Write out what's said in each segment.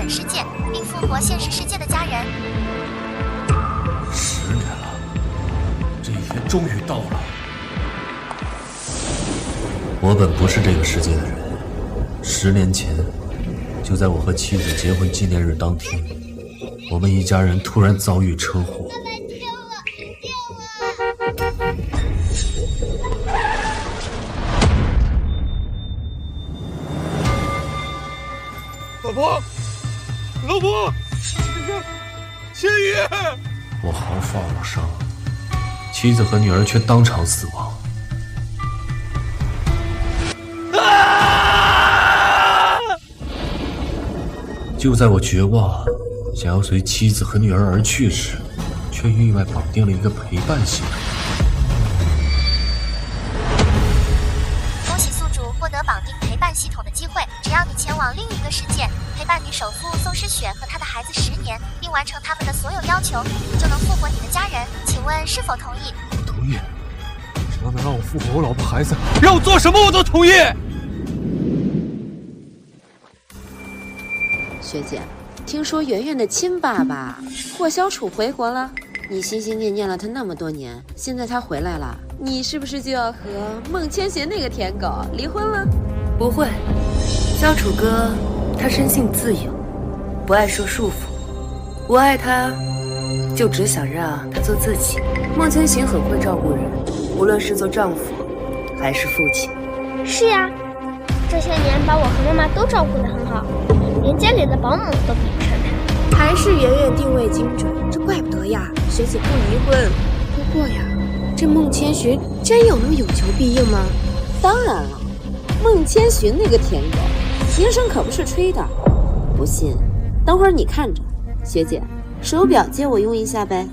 本世界，并复活现实世界的家人。10年了，这一天终于到了。我本不是这个世界的人，10年前，就在我和妻子结婚纪念日当天，我们一家人突然遭遇车祸。老婆，千羽！我毫发无伤，妻子和女儿却当场死亡。就在我绝望，想要随妻子和女儿而去时，却意外绑定了一个陪伴系统。恭喜宿主获得绑定陪伴系统的机会，只要你前往另一个世界，陪伴女首富宋诗雪和她的孩子10年，并完成他们的所有要求，你就能复活你的家人。请问是否同意？我同意，只要能让我复活我老婆孩子，让我做什么我都同意。学姐，听说圆圆的亲爸爸霍小楚回国了，你心心念念了他那么多年，现在他回来了，你是不是就要和孟千寻那个舔狗离婚了？不会，小楚哥他生性自由，不爱受束缚。我爱他，就只想让他做自己。孟千寻很会照顾人，无论是做丈夫还是父亲。是呀，这些年把我和妈妈都照顾得很好，连家里的保姆都比不上他。还是圆圆定位精准，这怪不得呀，学姐不离婚。不过呀，这孟千寻真有那么有求必应吗？当然了，孟千寻那个舔狗，名声可不是吹的。不信，等会儿你看着。学姐，手表借我用一下呗。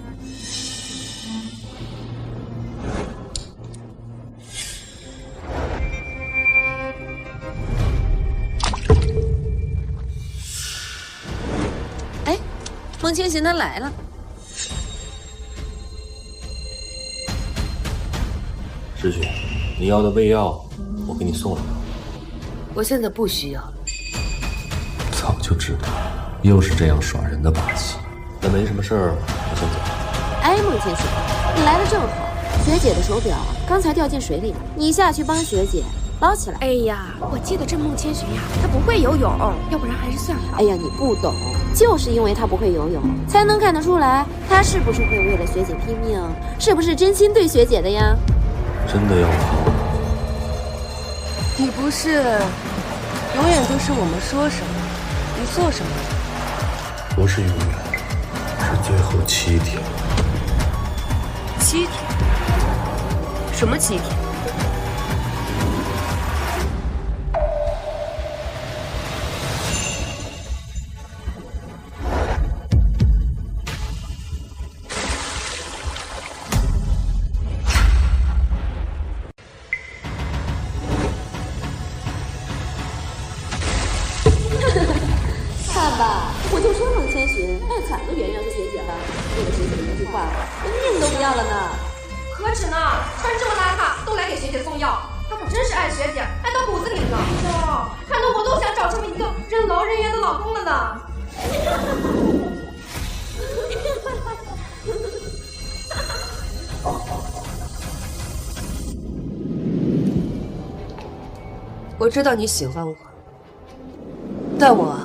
哎，孟千寻他来了。诗雪，你要的胃药我给你送来了。我现在不需要了。早就知道，又是这样耍人的把戏。那没什么事儿，我先走。哎，孟千寻，你来的正好，学姐的手表刚才掉进水里了，你下去帮学姐捞起来。哎呀，我记得这孟千寻呀，他不会游泳，要不然还是算了。哎呀，你不懂，就是因为他不会游泳，才能看得出来他是不是会为了学姐拼命，是不是真心对学姐的呀？真的要我？你不是永远都是我们说什么你做什么？不是永远，是最后7天。7天？什么7天？看吧，我就说孟千寻爱惨了圆圆和学姐了，为了学姐一句话，连命都不要了呢。何止呢，穿这么邋遢都来给学姐送药，他可真是爱学姐，爱到骨子里了。看得我都想找这么一个任劳任怨的老公了呢。我知道你喜欢我，但我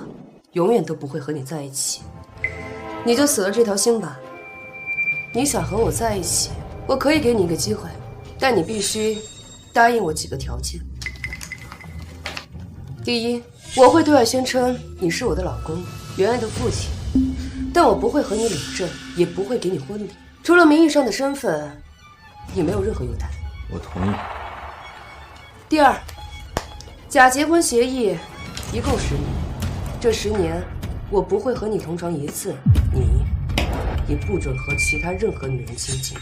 永远都不会和你在一起。你就死了这条心吧。你想和我在一起，我可以给你一个机会，但你必须答应我几个条件。第一，我会对外宣称你是我的老公，圆圆的父亲，但我不会和你领证，也不会给你婚礼。除了名义上的身份，你没有任何优待。我同意。第二，假结婚协议一共10年，这10年我不会和你同床一次，你也不准和其他任何女人亲近。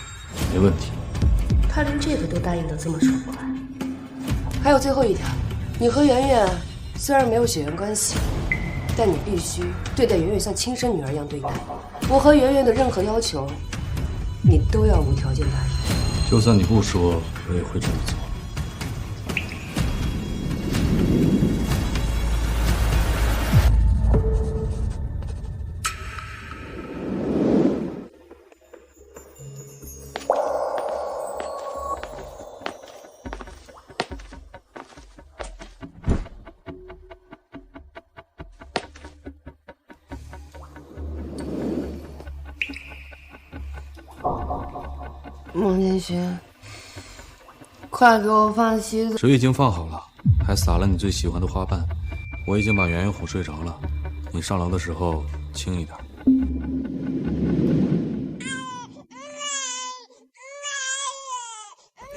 没问题。他连这个都答应得这么爽快。还有最后一条，你和圆圆虽然没有血缘关系，但你必须对待圆圆像亲生女儿一样对待。我和圆圆的任何要求，你都要无条件答应。就算你不说，我也会这么做。孟千寻，快给我放西子。水已经放好了，还撒了你最喜欢的花瓣。我已经把圆圆哄睡着了，你上楼的时候轻一点。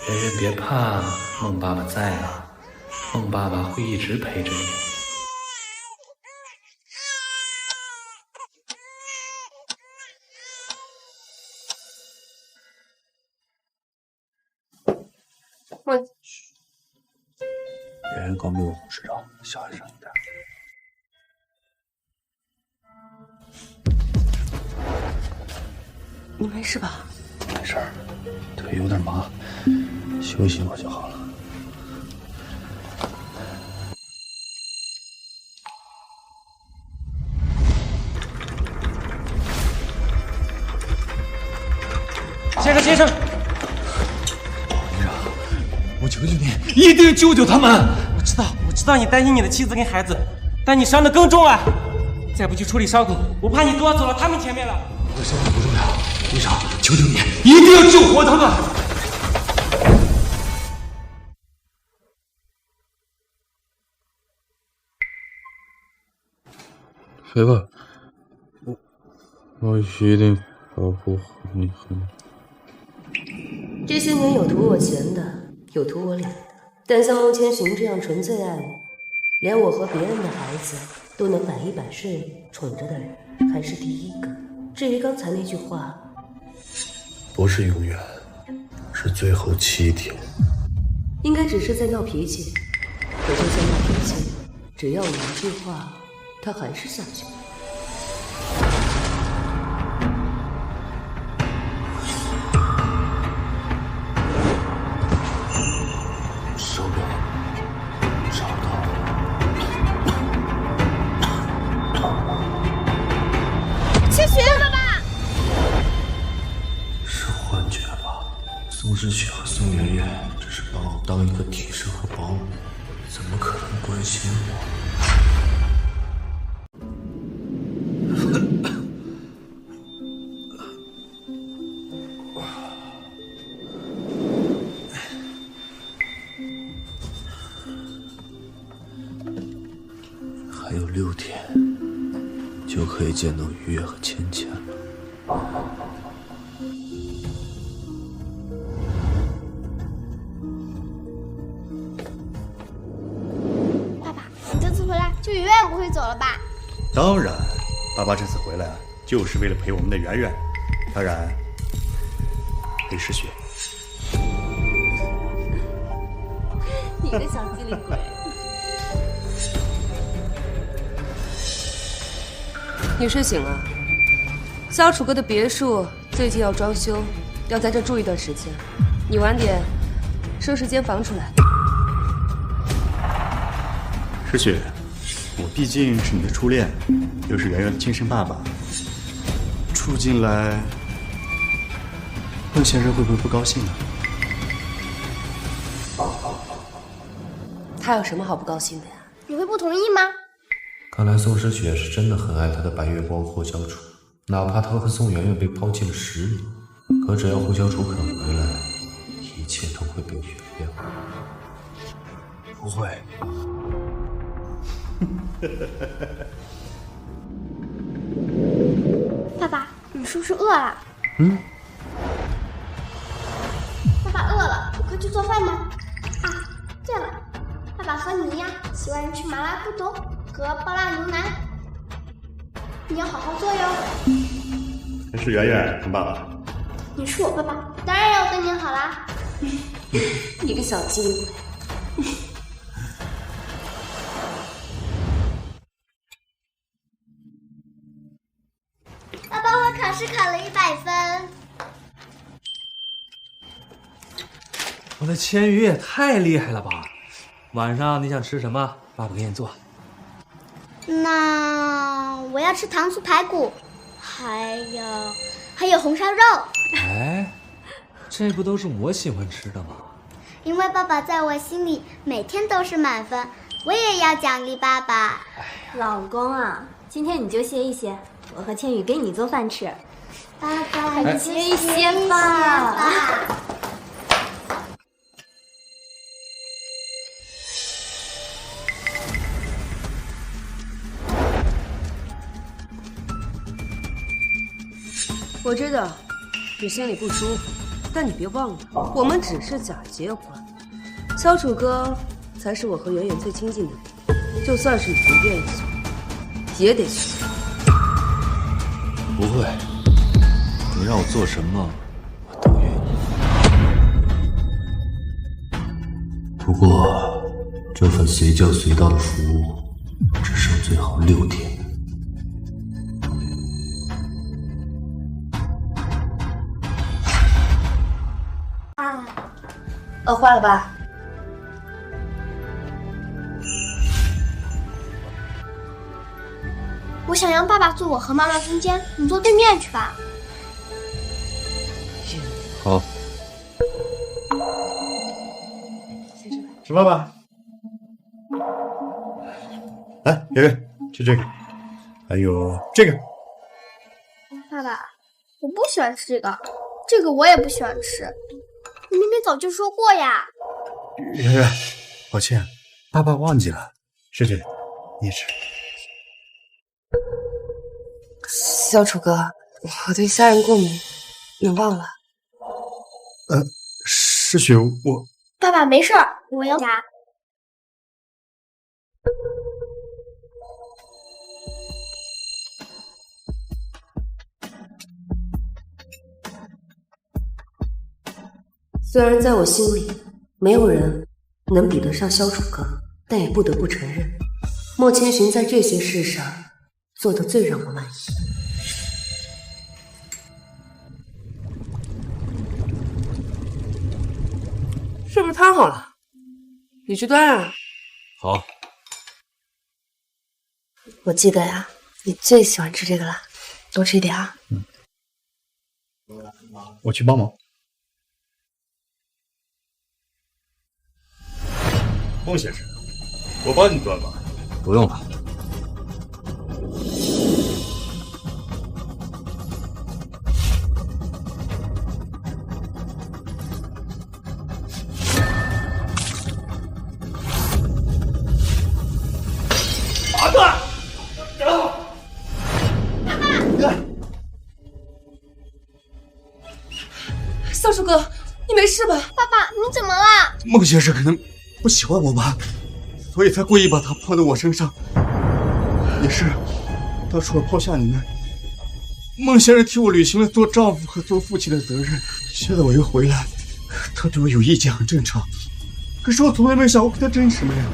圆圆别怕，孟爸爸在呢，孟爸爸会一直陪着你。圆圆刚被我哄睡着，小声一点。你没事吧？没事儿，腿有点麻，休息一会儿就好了。先生，我求求你，一定救救他们！我知道你担心你的妻子跟孩子，但你伤得更重啊！再不去处理伤口，我怕你夺走了他们前面了。我的伤口不重要，医生，求求你，一定要救活他们！飞吧，我一定保护你和你。这些年有图我钱的，有图我脸的，但像孟千寻这样纯粹爱我，连我和别人的孩子都能百依百顺宠着的人，还是第一个。至于刚才那句话，不是永远，是最后7天。应该只是在闹脾气。可就算闹脾气，只要我一句话，他还是下去了。收到，找到了。千寻，爸爸，是幻觉吧？宋诗雪和宋媛媛只是把我当一个替身和保姆，怎么可能关心我？还有6天，就可以见到于月和芊芊了。爸爸，你这次回来就永远不会走了吧？当然，爸爸这次回来就是为了陪我们的圆圆，当然陪诗雪。你个小机灵鬼！你睡醒了？萧楚哥的别墅最近要装修，要在这住一段时间。你晚点收拾间房出来。诗雪，我毕竟是你的初恋，又是圆圆的亲生爸爸，住进来，孟先生会不会不高兴呢？他有什么好不高兴的呀？你会不同意吗？看来宋诗雪是真的很爱她的白月光霍小楚，哪怕他和宋媛媛被抛弃了10年，可只要霍小楚肯回来，一切都会被原谅。不会。爸爸，你是不是饿了？嗯。爸爸饿了，快去做饭吧。啊，对了，爸爸和你一样喜欢吃麻辣布冬和爆辣牛腩，你要好好做哟。这是圆圆跟爸爸。你是我爸爸，当然要对你好啦。你个小机灵鬼！爸爸，我考试考了100分。我的千羽也太厉害了吧！晚上你想吃什么？爸爸给你做。那我要吃糖醋排骨，还有红烧肉。哎，这不都是我喜欢吃的吗？因为爸爸在我心里每天都是满分，我也要奖励爸爸。老公啊，今天你就歇一歇，我和千羽给你做饭吃。爸爸，快接一些吧。我知道你心里不舒服，但你别忘了，我们只是假结婚。小楚哥才是我和圆圆最亲近的人，就算是你不愿意去，也得去。不会，你让我做什么，我都愿意。不过，这份随叫随到的服务只剩最后6天。饿坏了吧？我想让爸爸坐我和妈妈中间，你坐对面去吧。好。吃饭吧。来，圆圆，吃这个，还有这个。爸爸，我不喜欢吃这个，这个我也不喜欢吃。你明明早就说过呀。圆圆，抱歉，爸爸忘记了。是这个，你也吃。小楚哥，我对虾仁过敏，你忘了？是雪，我。爸爸没事儿，我要牙。虽然在我心里，没有人能比得上萧楚哥，但也不得不承认，莫千寻在这些事上做的最让我满意。是不是汤好了？你去端啊。好。我记得呀，你最喜欢吃这个了，多吃一点啊。我去帮忙。孟先生，我帮你端吧。不用了。儿子，萧楚哥，你没事吧？爸爸，你怎么了？孟先生可能不喜欢我吧，所以才故意把他抛到我身上。也是，当初我抛下你们，孟先生替我履行了做丈夫和做父亲的责任。现在我又回来，他对我有意见很正常。可是我从来没想过和他争什么呀。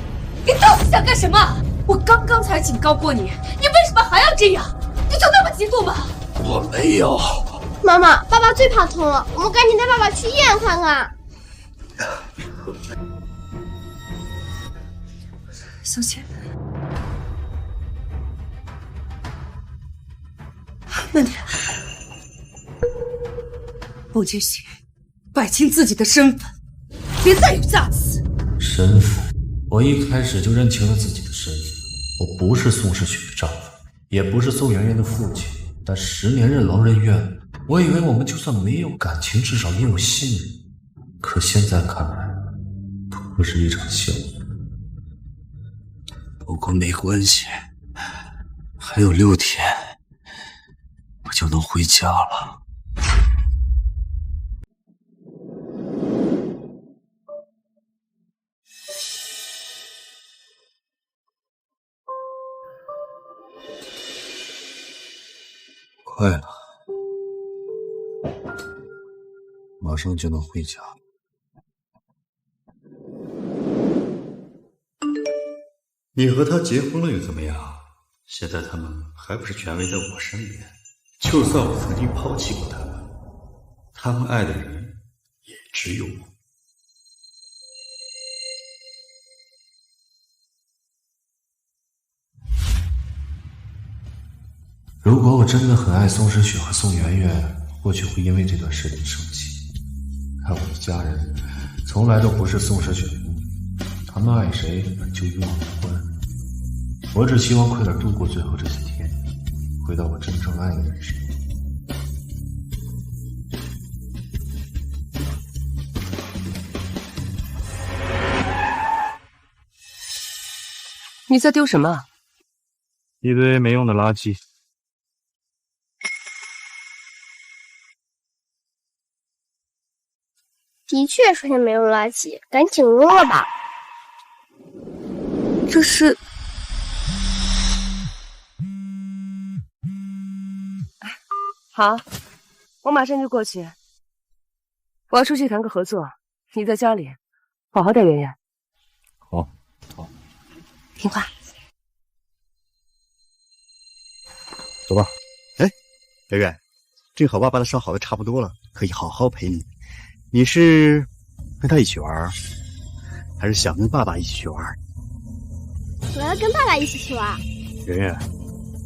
你到底想干什么？我刚刚才警告过你，你为什么还要这样？你就那么嫉妒吗？我没有。妈妈，爸爸最怕痛了，我们赶紧带爸爸去医院看看。小倩，慢点。孟千寻，摆清自己的身份，别再有架子。身份，我一开始就认清了自己的身份。我不是宋世雪的丈夫，也不是宋媛媛的父亲。但10年任劳任怨，我以为我们就算没有感情，至少也有信任。可现在看来，不过是一场笑话。不过没关系，还有6天，我就能回家了。快了，马上就能回家了。你和他结婚了又怎么样？现在他们还不是全围在我身边？就算我曾经抛弃过他们，他们爱的人也只有我。如果我真的很爱宋诗雪和宋媛媛，或许会因为这段事情生气。可我的家人从来都不是宋诗雪的奴隶，他们爱谁就与我无关。我只希望快点度过最后这几天，回到我真正爱的人身边。你在丢什么？一堆没用的垃圾。的确是些没用垃圾，赶紧扔了吧。这是……好，我马上就过去。我要出去谈个合作，你在家里好好带圆圆。好，听话。走吧。哎，圆圆，正好爸爸的伤好的差不多了，可以好好陪你。你是跟他一起玩，还是想跟爸爸一起去玩？我要跟爸爸一起去玩。圆圆，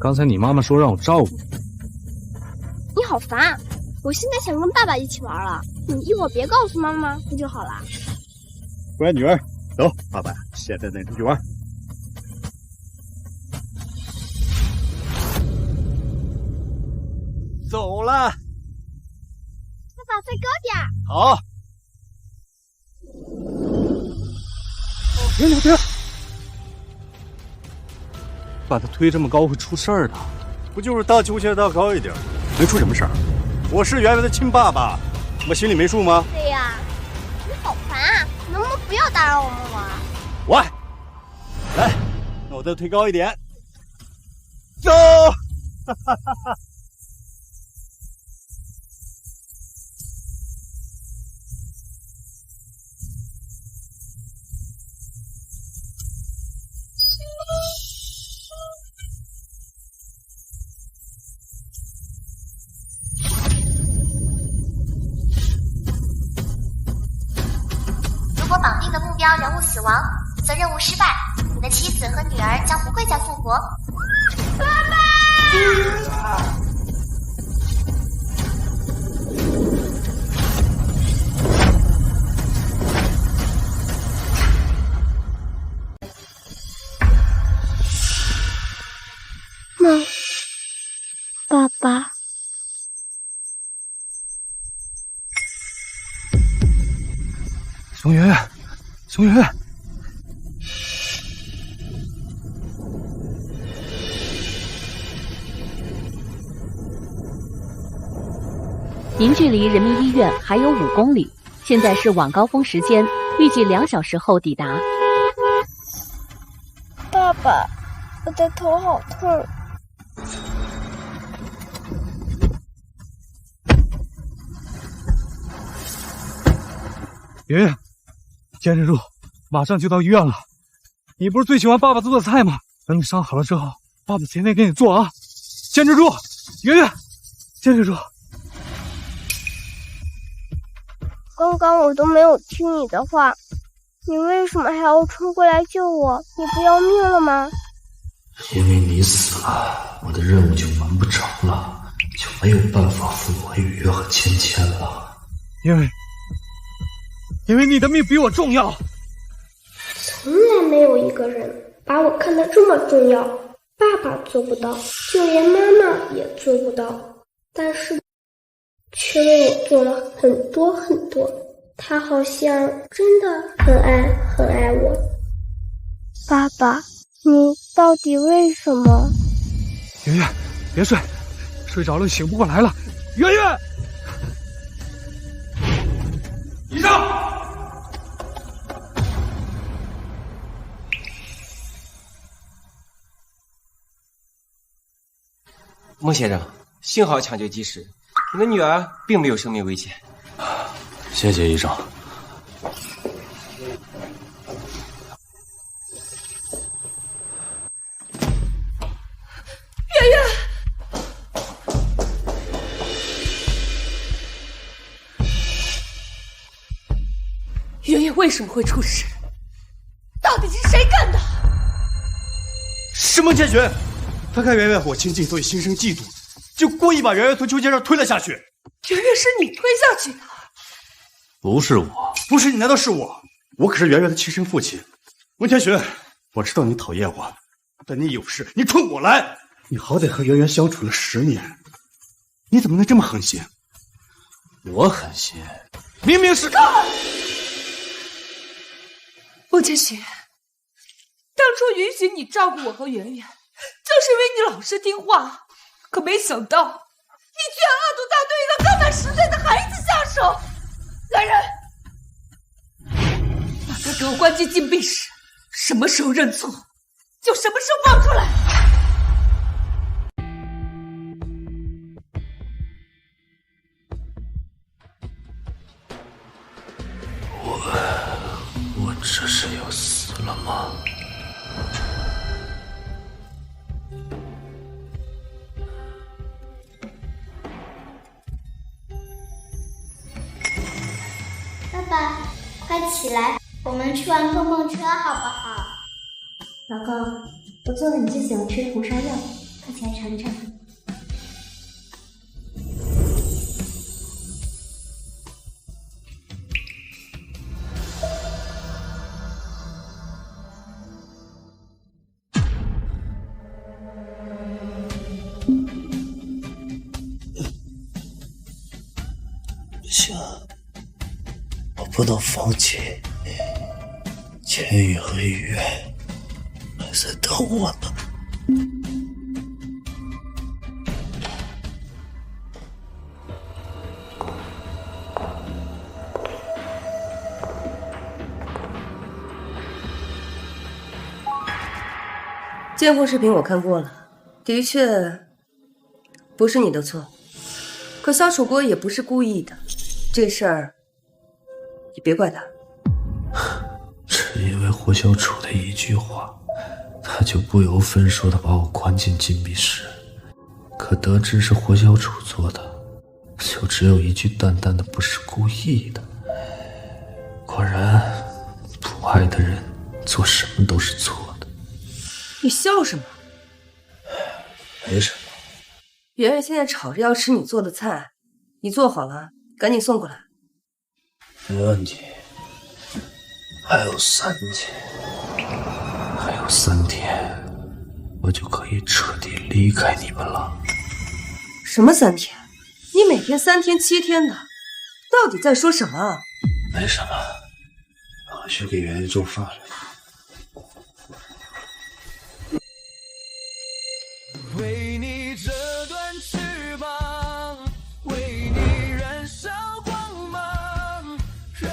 刚才你妈妈说让我照顾你。你好烦啊！我现在想跟爸爸一起玩了，你一会儿别告诉妈妈不就好了？乖女儿，走，爸爸现在带你出去玩。走了。爸爸再高点。好。别！把他推这么高会出事儿的。不就是荡秋千荡高一点，能出什么事儿？我是圆圆的亲爸爸，我心里没数吗？对呀，你好烦啊！能不能不要打扰我们玩？喂，来，那我再推高一点。走！哈哈哈哈。如果绑定的目标人物死亡，则任务失败，你的妻子和女儿将不会再复活。爸爸！梦，爸爸。熊圆圆，熊圆圆，您距离人民医院还有5公里，现在是晚高峰时间，预计2小时后抵达。爸爸，我的头好痛。圆圆，坚持住，马上就到医院了。你不是最喜欢爸爸做的菜吗？等你伤好了之后，爸爸天天给你做啊！坚持住，圆圆，坚持住。刚刚我都没有听你的话，你为什么还要冲过来救我？你不要命了吗？因为你死了，我的任务就完不成了，就没有办法复活雨月和芊芊了。因为你的命比我重要。从来没有一个人把我看得这么重要。爸爸做不到，就连妈妈也做不到，但是却为我做了很多很多。他好像真的很爱我。爸爸，你到底为什么？圆圆，别睡，睡着了醒不过来了。圆圆，医生。孟先生，幸好抢救及时，你的女儿并没有生命危险。谢谢医生。圆圆，圆圆为什么会出事？到底是谁干的？是孟千寻。他看圆圆和我亲近，所以心生嫉妒，就故意把圆圆从秋千上推了下去。圆圆是你推下去的？不是我。不是你，难道是我？我可是圆圆的亲生父亲。孟千寻，我知道你讨厌我，但你有事你冲我来。你好歹和圆圆相处了10年，你怎么能这么狠心？我狠心？明明是……孟千寻，到初允许你照顾我和圆圆，就是因为你老实听话。可没想到，你居然恶毒到对一个刚满10岁的孩子下手！来人，把他给我关进禁闭室，什么时候认错，就什么时候放出来。我这是要死了吗？爸爸，快起来，我们去玩碰碰车好不好？老公，我做了你最喜欢吃的红烧肉，快起来尝尝。不行，我不能放弃。千羽和雨还在等我呢。监控视频我看过了，的确不是你的错。可萧楚国也不是故意的，这事儿你别怪他。只因为霍小楚的一句话，他就不由分说的把我关进禁闭室。可得知是霍小楚做的，就只有一句淡淡的不是故意的。果然，不爱的人做什么都是错的。你笑什么？没什么。圆圆现在吵着要吃你做的菜，你做好了赶紧送过来。没问题。还有3天，还有3天，我就可以彻底离开你们了。什么3天？你每天3天7天的，到底在说什么？没什么，我去给圆圆做饭了。为你折断翅膀，为你燃烧光芒，任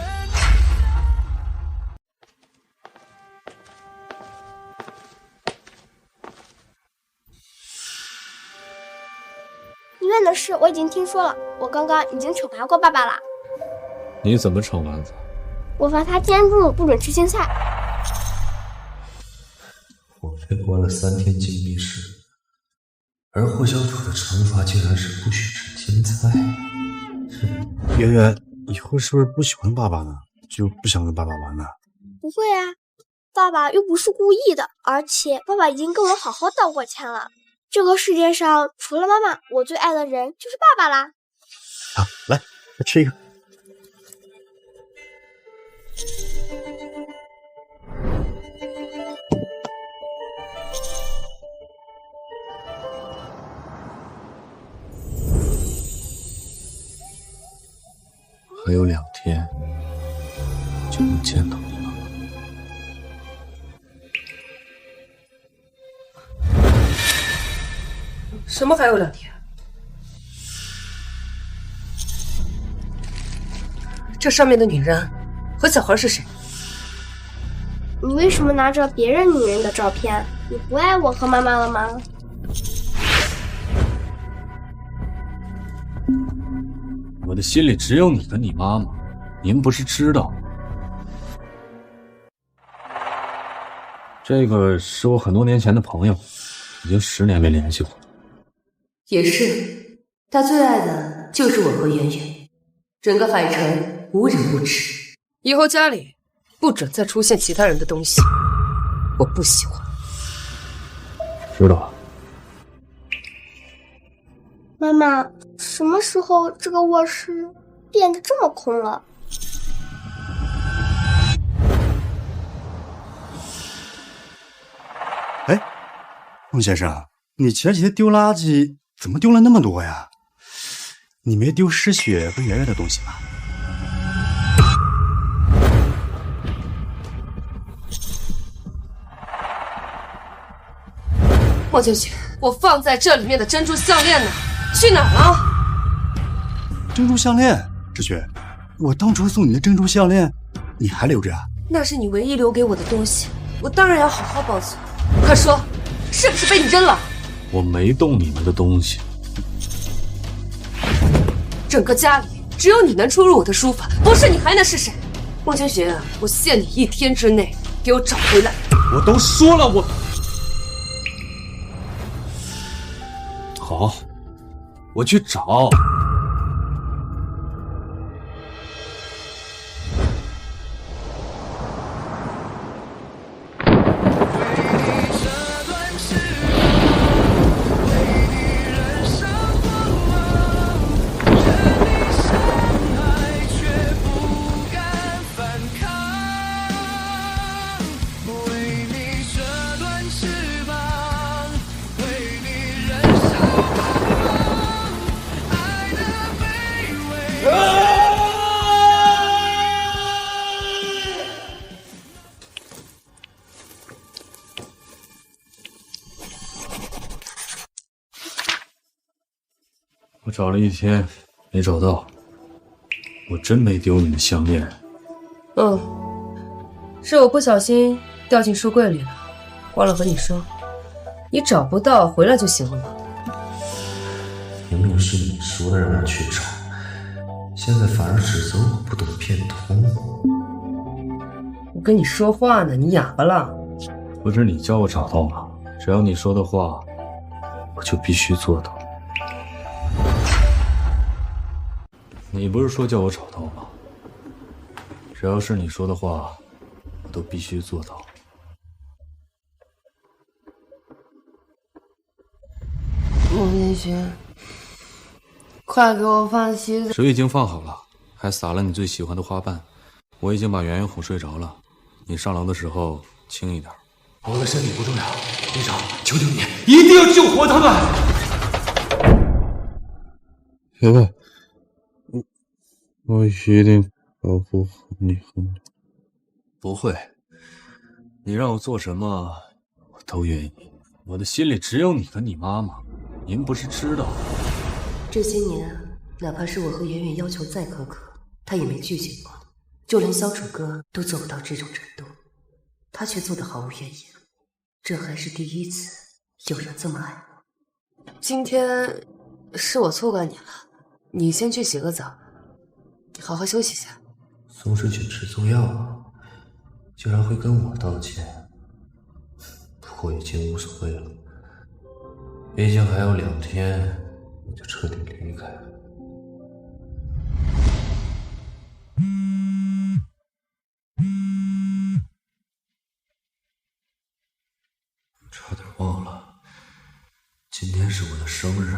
医院的事我已经听说了，我刚刚已经惩罚过爸爸了。你怎么惩罚他？我罚他监住，不准吃青菜。我被关了3天禁闭室，而霍小楚的惩罚竟然是不许吃青菜。圆圆，以后是不是不喜欢爸爸呢？就不想跟爸爸玩了？不会啊，爸爸又不是故意的，而且爸爸已经跟我好好道过歉了。这个世界上除了妈妈，我最爱的人就是爸爸啦。好，来，再吃一个。还有2天就能见到你了。什么还有2天？这上面的女人和小孩是谁？你为什么拿着别人女人的照片？你不爱我和妈妈了吗？我的心里只有你跟你妈妈，您不是知道？这个是我很多年前的朋友，已经10年没联系过了。也是，他最爱的就是我和圆圆，整个海城无人不知。以后家里不准再出现其他人的东西，我不喜欢。知道了。妈妈，什么时候这个卧室变得这么空了？哎，孟先生，你前几天丢垃圾怎么丢了那么多呀？你没丢失血和圆圆的东西吧？莫千雪，我放在这里面的珍珠项链呢？去哪儿了？珍珠项链，志雪，我当初送你的珍珠项链，你还留着啊？那是你唯一留给我的东西，我当然要好好保存。快说，是不是被你扔了？我没动你们的东西。整个家里只有你能出入我的书房，不是你还能是谁？莫千雪，我限你1天之内给我找回来。我都说了，好，我去找。我找了1天没找到，我真没丢你的项链。是我不小心掉进书柜里了，忘了和你说，你找不到回来就行了嘛。明明是你说的让我去找，现在反而指责我不懂变通。我跟你说话呢，你哑巴了？不是你叫我找到吗？只要你说的话，我就必须做到。你不是说叫我找到吗？只要是你说的话，我都必须做到。莫千雪，快给我放洗澡。水已经放好了，还撒了你最喜欢的花瓣。我已经把圆圆哄睡着了，你上楼的时候轻一点。我的身体不重要，队长，求求你，一定要救活他们！别问。我一定保护你和你。不会，你让我做什么，我都愿意。我的心里只有你和你妈妈，您不是知道？这些年，哪怕是我和圆圆要求再苛刻，他也没拒绝过，就连小楚哥都做不到这种程度，他却做得毫无怨言。这还是第一次有人这么爱我。今天是我错怪你了，你先去洗个澡。好好休息一下。宋世雪吃错药，竟然会跟我道歉，不过已经无所谓了，毕竟还有2天我就彻底离开了。差点忘了，今天是我的生日。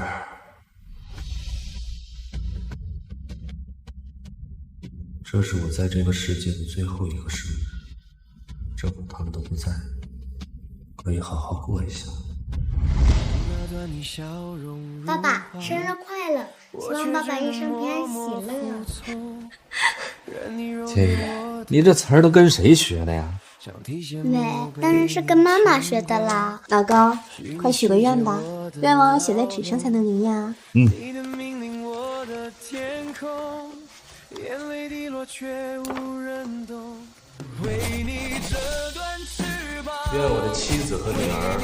这是我在这个世界的最后一个生日，正好他们都不在，可以好好过一下。爸爸，生日快乐！希望爸爸一生平安喜乐。千羽，你这词儿都跟谁学的呀？当然是跟妈妈学的啦。老公，快许个愿吧，愿望要写在纸上才能灵验啊。眼泪滴落却无人懂，为你这段翅膀，愿我的妻子和女儿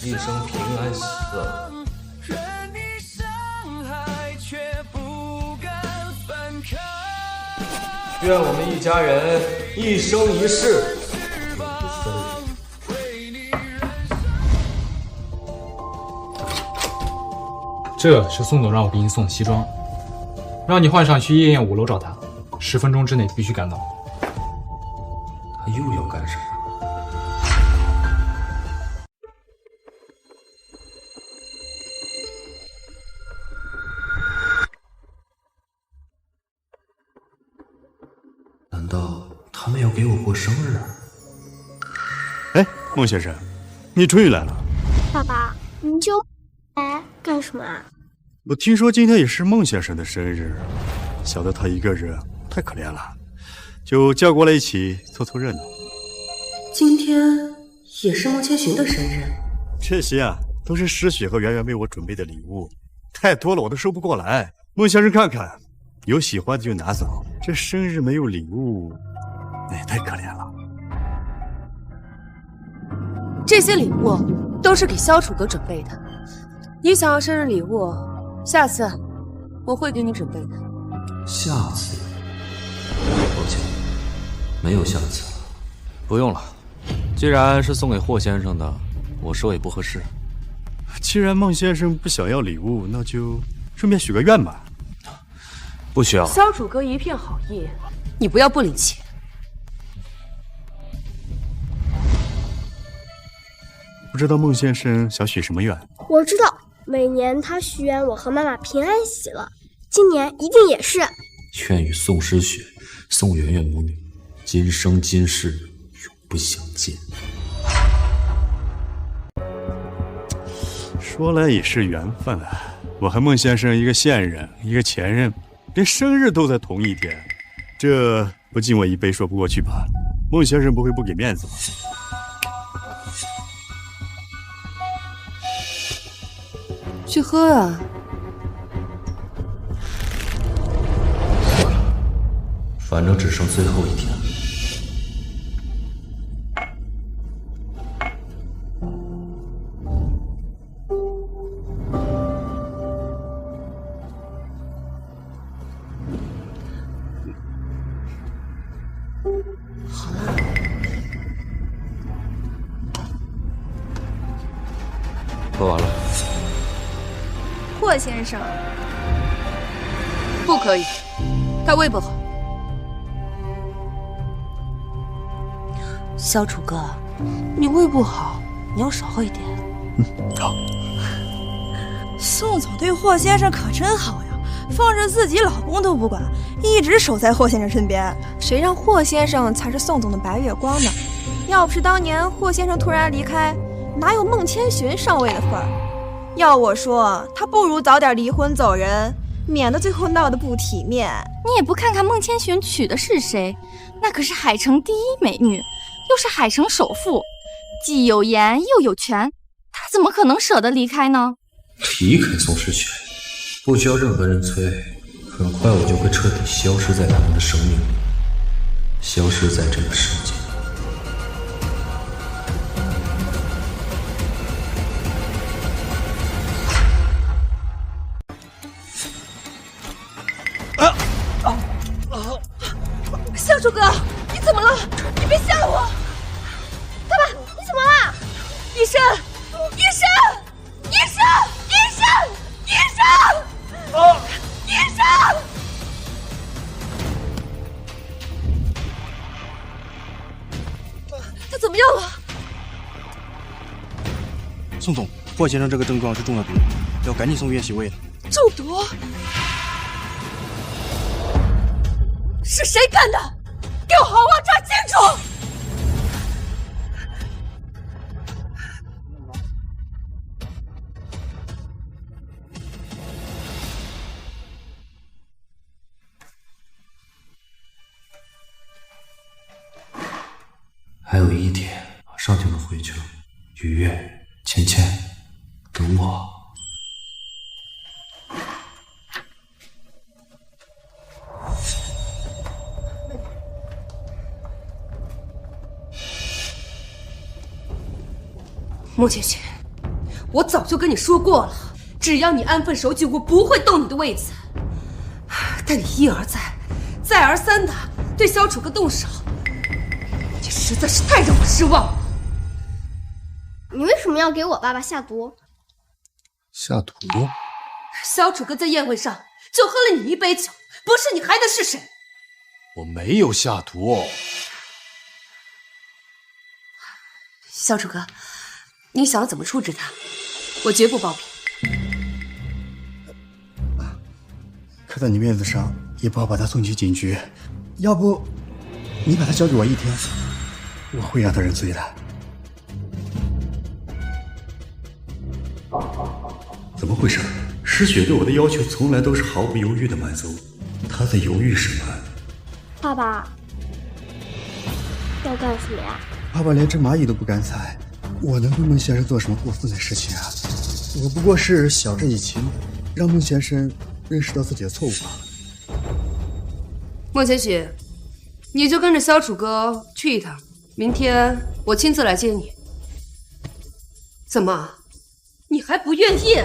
一生平安喜乐。任你伤害却不敢反抗，愿我们一家人一生一世。这是宋总让我给你送的西装，让你换上去夜宴5楼找他，10分钟之内必须赶到。他又要干什么？难道他们要给我过生日？哎，孟先生，你终于来了。爸爸，你就来干什么啊？我听说今天也是孟先生的生日，想到他一个人太可怜了，就叫过来一起凑热闹。今天也是孟千寻的生日，这些啊都是诗雪和圆圆为我准备的礼物，太多了我都收不过来。孟先生看看，有喜欢的就拿走，这生日没有礼物，那也太可怜了。这些礼物都是给萧楚阁准备的，你想要生日礼物，下次我会给你准备的。下次？抱歉，没有下次了。不用了，既然是送给霍先生的，我收也不合适。既然孟先生不想要礼物，那就顺便许个愿吧。不需要。萧楚阁一片好意，你不要不领情。不知道孟先生想许什么愿？我知道，每年他许愿我和妈妈平安喜乐，今年一定也是。愿与宋诗雪、宋媛媛母女今生今世永不相见。说来也是缘分啊，我和孟先生一个现任，一个前任，连生日都在同一天，这不敬我一杯说不过去吧？孟先生不会不给面子吧？去喝啊！反正只剩最后一天了。好了，喝完了。霍先生，不可以，他胃不好。萧楚阁，你胃不好，你要少喝一点。好。宋总对霍先生可真好呀，放着自己老公都不管，一直守在霍先生身边。谁让霍先生才是宋总的白月光呢？要不是当年霍先生突然离开，哪有孟千寻上位的份儿？要我说，他不如早点离婚走人，免得最后闹得不体面。你也不看看孟千寻娶的是谁，那可是海城第一美女，又是海城首富，既有颜又有权，他怎么可能舍得离开呢？离开宋诗雪，不需要任何人催，很快我就会彻底消失在他们的生命里，消失在这个世界。萧楚阁，你怎么了？你别吓我！爸爸，你怎么了？医生，医生，医生，医生，医生！医生！他怎么样了？宋总，霍先生这个症状是中了毒，要赶紧送医院洗胃的。中毒？是谁干的？给我好好查清楚！还有一天，马上就能回去了。雨月、芊芊，等我。孟千寻，我早就跟你说过了，只要你安分守己，我不会动你的位子。但你一而再，再而三的对萧楚阁动手，你实在是太让我失望了。你为什么要给我爸爸下毒？下毒？萧楚阁在宴会上就喝了你一杯酒，不是你还能是谁？我没有下毒。萧楚阁，你想要怎么处置他？我绝不包庇。看在你面子上，也不好把他送去警局。要不，你把他交给我一天，我会让他认罪的。怎么回事？诗雪对我的要求从来都是毫不犹豫的满足，她在犹豫什么？爸爸要干什么呀？爸爸连只蚂蚁都不敢踩，我能对孟先生做什么过分的事情啊？我不过是晓之以情，让孟先生认识到自己的错误罢了。孟千雪，你就跟着萧楚哥去一趟，明天我亲自来接你。怎么，你还不愿意？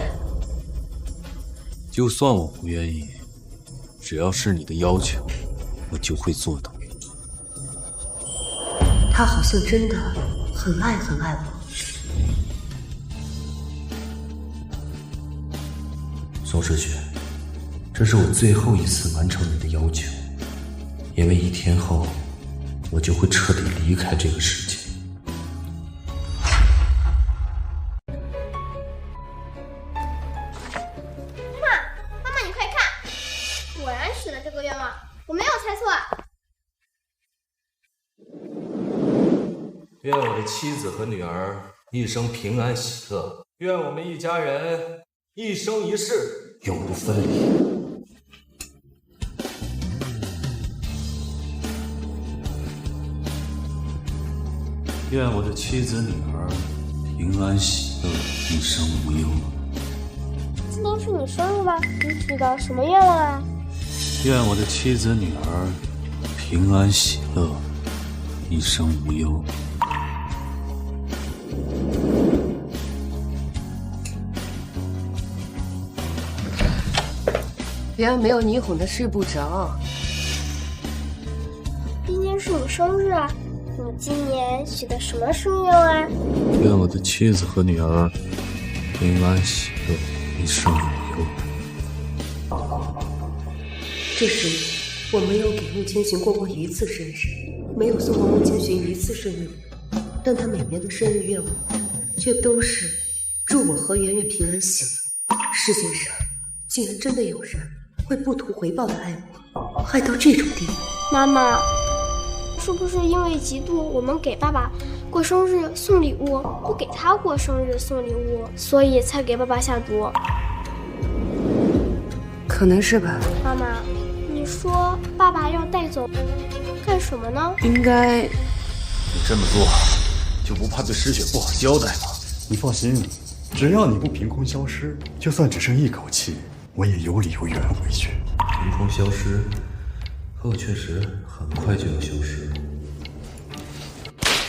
就算我不愿意，只要是你的要求，我就会做到。他好像真的很爱我。宋诗雪，这是我最后一次完成你的要求，因为1天后我就会彻底离开这个世界。妈妈，你快看，果然许了这个愿望，我没有猜错。愿我的妻子和女儿一生平安喜乐，愿我们一家人一生一世永不分离。愿我的妻子女儿平安喜乐，一生无忧。今天是你生日吧？你许的什么愿望啊？愿我的妻子女儿平安喜乐，一生无忧。别人没有你哄的睡不着。今天是你生日啊，你今年许的什么生日愿望啊？愿我的妻子和女儿平安喜乐，一生无忧。这时，我没有给孟千寻过一次生日，没有送过孟千寻一次生日礼物，但他每年的生日愿望，却都是祝我和圆圆平安喜乐。世界上竟然真的有人会不图回报的爱我，爱到这种地步。妈妈，是不是因为嫉妒我们给爸爸过生日送礼物，不给他过生日送礼物，所以才给爸爸下毒？可能是吧。妈妈，你说爸爸要带走干什么呢？应该……你这么做就不怕对诗雪不好交代吗？你放心，只要你不凭空消失，就算只剩一口气，我也有理由圆回去。凭空消失，可我确实很快就要消失了。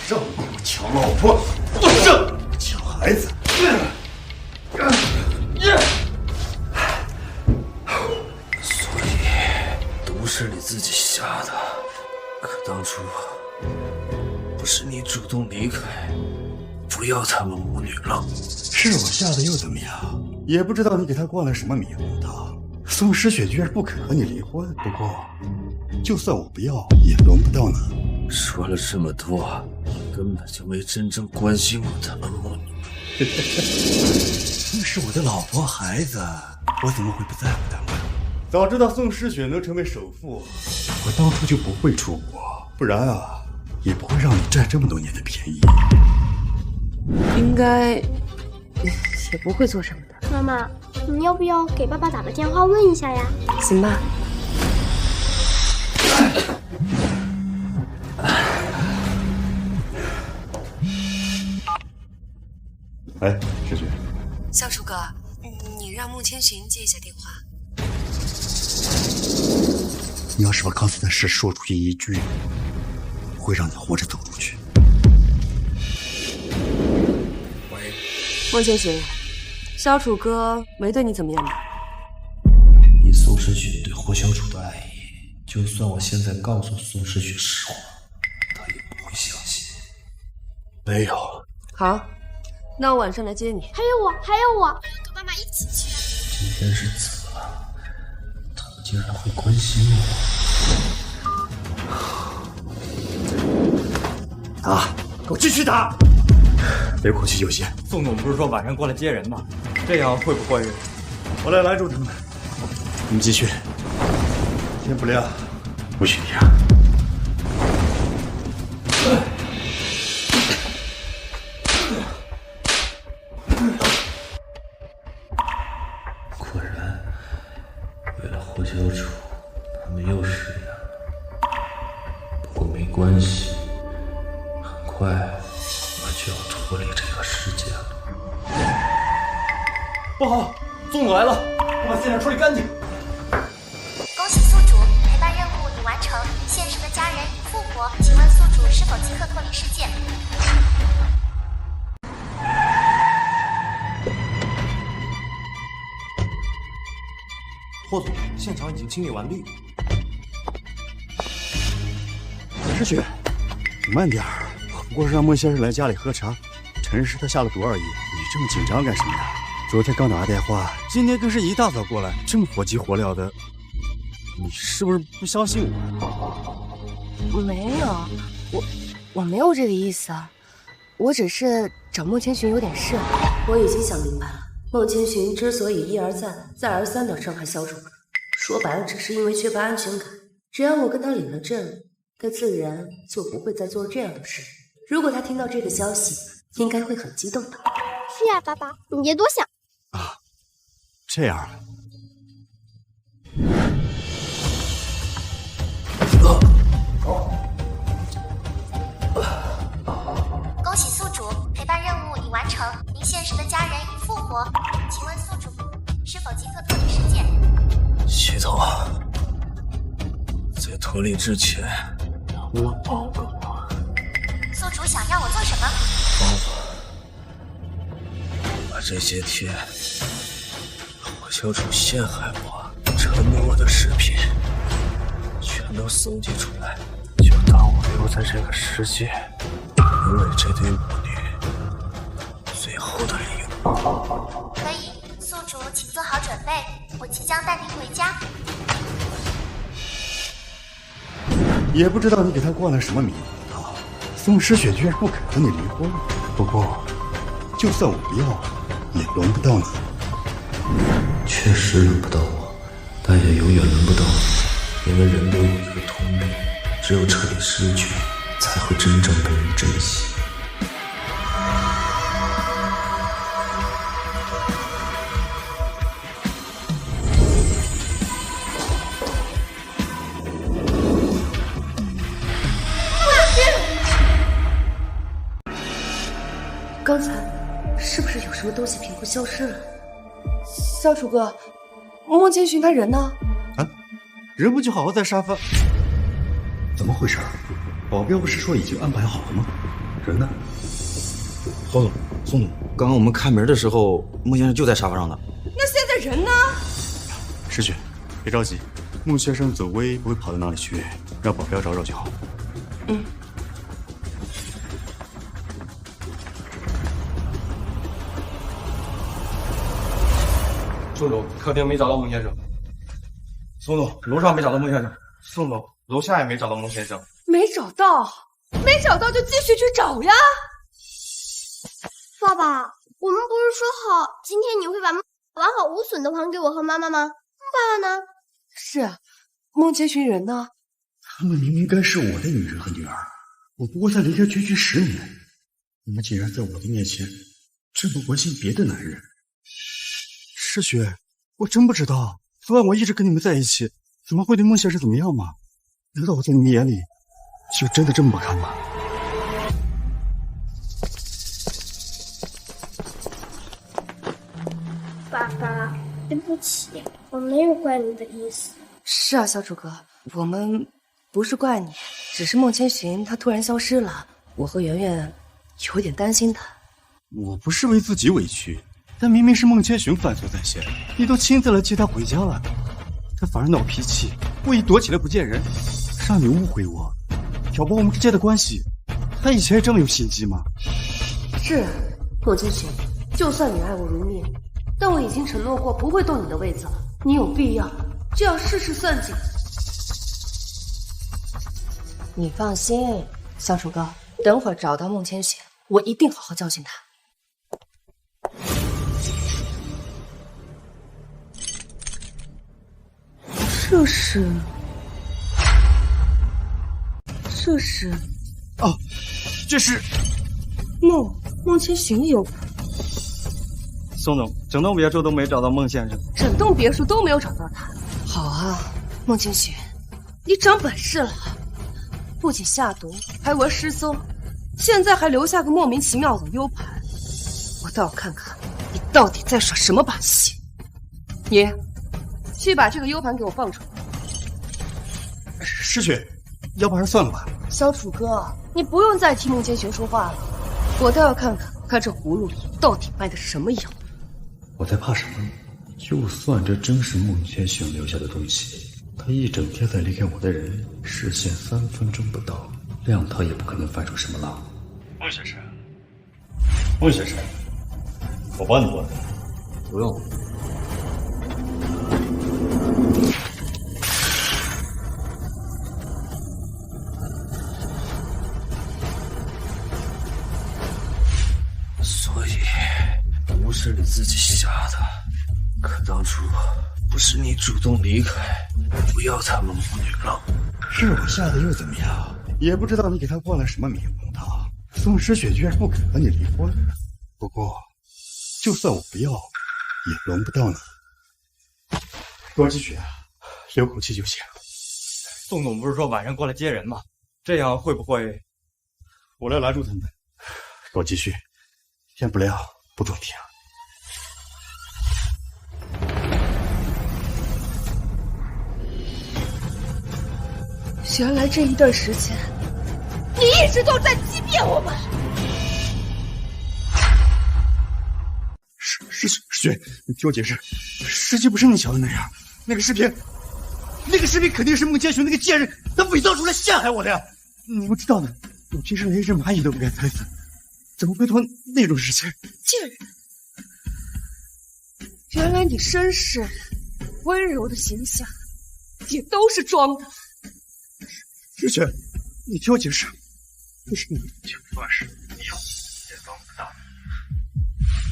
让你抢老婆，不正抢孩子。所以毒是你自己下的，可当初不是你主动离开，不要他们母女了。是我下的又怎么样？也不知道你给他灌了什么迷魂汤。宋诗雪居然不肯和你离婚，不过就算我不要，也轮不到你。说了这么多，你根本就没真正关心过他们母女。那是我的老婆孩子，我怎么会不在乎他们？早知道宋诗雪能成为首富，我当初就不会出国，不然啊，也不会让你占这么多年的便宜。应该也不会做什么的。妈妈，你要不要给爸爸打个电话问一下呀？行吧。哎，诗雪，萧楚哥，你让孟千寻接一下电话。你要是把刚才的事说出去一句，会让你活着走出去。喂，孟千寻，萧楚哥没对你怎么样吧？以宋诗雪对霍小楚的爱意，就算我现在告诉宋诗雪实话，她也不会相信。没有。好，那我晚上来接你。还有我，我要跟妈妈一起去。今天是怎么了？他们竟然会关心我！打，给我继续打！别口气就行。宋总不是说晚上过来接人吗？这样会不会？我来拦住他们。你们继续。天不亮，不许亮。果然，为了霍小楚，他们又试验了。不过没关系，很快我就要脱离这个世界了。不好，宋总来了，我把现场处理干净。恭喜宿主，陪伴任务已完成，现实的家人已复活，请问宿主是否即刻脱离世界？霍总，现场已经清理完毕。世雪，你慢点儿，不过是让孟先生来家里喝茶，陈氏他下了毒而已。你这么紧张干什么呀？昨天刚打完电话，今天更是一大早过来，这么火急火燎的，你是不是不相信我？没有，我没有这个意思啊，我只是找孟千寻有点事。我已经想明白了，孟千寻之所以一而再、再而三的伤害萧主，说白了只是因为缺乏安全感。只要我跟他领了证，他自然就不会再做这样的事。如果他听到这个消息，应该会很激动的。是呀，爸爸，你别多想。啊，这样啊。恭喜宿主，陪伴任务已完成，您现实的家人已复活，请问宿主是否即刻脱离世界？系统，在脱离之前，让我保个我。宿主想要我做什么？把这些天火小主陷害我、折磨我的视频全都搜集出来，就当我留在这个世界，成为这对母女最后的礼物。可以，宿主请做好准备，我即将带您回家。也不知道你给他灌了什么迷汤，宋诗雪居然不肯和你离婚。不过，就算我不要，也轮不到你。确实轮不到我，但也永远轮不到你，因为人都有一个通病，只有彻底失去，才会真正被人珍惜。刚才是不是有什么东西凭空消失了？萧楚哥，孟千寻他人呢？啊，人不就好好在沙发？怎么回事？保镖不是说已经安排好了吗？人呢？侯总、宋总，刚刚我们开门的时候，孟先生就在沙发上呢。那现在人呢？诗雪，别着急，孟先生走危不会跑到哪里去，让保镖找找就好。嗯。宋总，客厅没找到孟先生。宋总，楼上没找到孟先生。宋总，楼下也没找到孟先生。没找到，没找到就继续去找呀。爸爸，我们不是说好今天你会把完好无损的还给我和妈妈吗？爸爸呢？是啊，孟千寻人呢？他们明明该是我的女人和女儿，我不过才离开区区10年，你们竟然在我的面前这么关心别的男人。诗雪，我真不知道，昨晚我一直跟你们在一起，怎么会对孟先生怎么样吗？难道我在你们眼里就真的这么不堪吗？爸爸，对不起，我没有怪你的意思。是啊，小楚哥，我们不是怪你，只是孟千寻她突然消失了，我和圆圆有点担心她。我不是为自己委屈，但明明是孟千寻犯错在先，你都亲自来接她回家了，她反而闹脾气，故意躲起来不见人，让你误会我，挑拨我们之间的关系。她以前这么有心机吗？是啊，孟千寻，就算你爱我如命，但我已经承诺过不会动你的位子了，你有必要就要事事算计。你放心，小楚哥，等会儿找到孟千寻，我一定好好教训他。这是哦，这是孟千寻有。宋总，整栋别墅都没找到孟先生，整栋别墅都没有找到他。好啊，孟千寻，你长本事了，不仅下毒，还玩失踪，现在还留下个莫名其妙的 U 盘，我倒要看看你到底在耍什么把戏？你去把这个 U 盘给我放出来。师雪，要不然算了吧。小楚哥，你不用再替孟千寻说话了，我倒要看看他这葫芦里到底卖的什么药。我在怕什么？就算这真是孟千寻留下的东西，他一整天才离开我的人，视线3分钟不到，谅他也不可能翻出什么浪。孟先生，孟先生，我帮你过来。不用。所以不是你自己瞎的，可当初不是你主动离开，不要他们母女了。是我吓的又怎么样？也不知道你给他灌了什么迷魂汤，宋诗雪居然不肯和你离婚。不过，就算我不要，也轮不到你。罗继雪，留口气就行。宋总不是说晚上过来接人吗？这样会不会？我来拦住他们。罗继续，天不亮不准停。原来这一段时间，你一直都在欺骗我们。师雪，你听我解释，实际不是你想的那样。那个视频肯定是孟千寻那个贱人他伪造出来陷害我的呀！你不知道的，我平时连一只蚂蚁都不敢踩死，怎么会做那种事情？贱人！原来你绅士、温柔的形象也都是装的。师雪，你听我解释，不是你就算是你要也帮不到。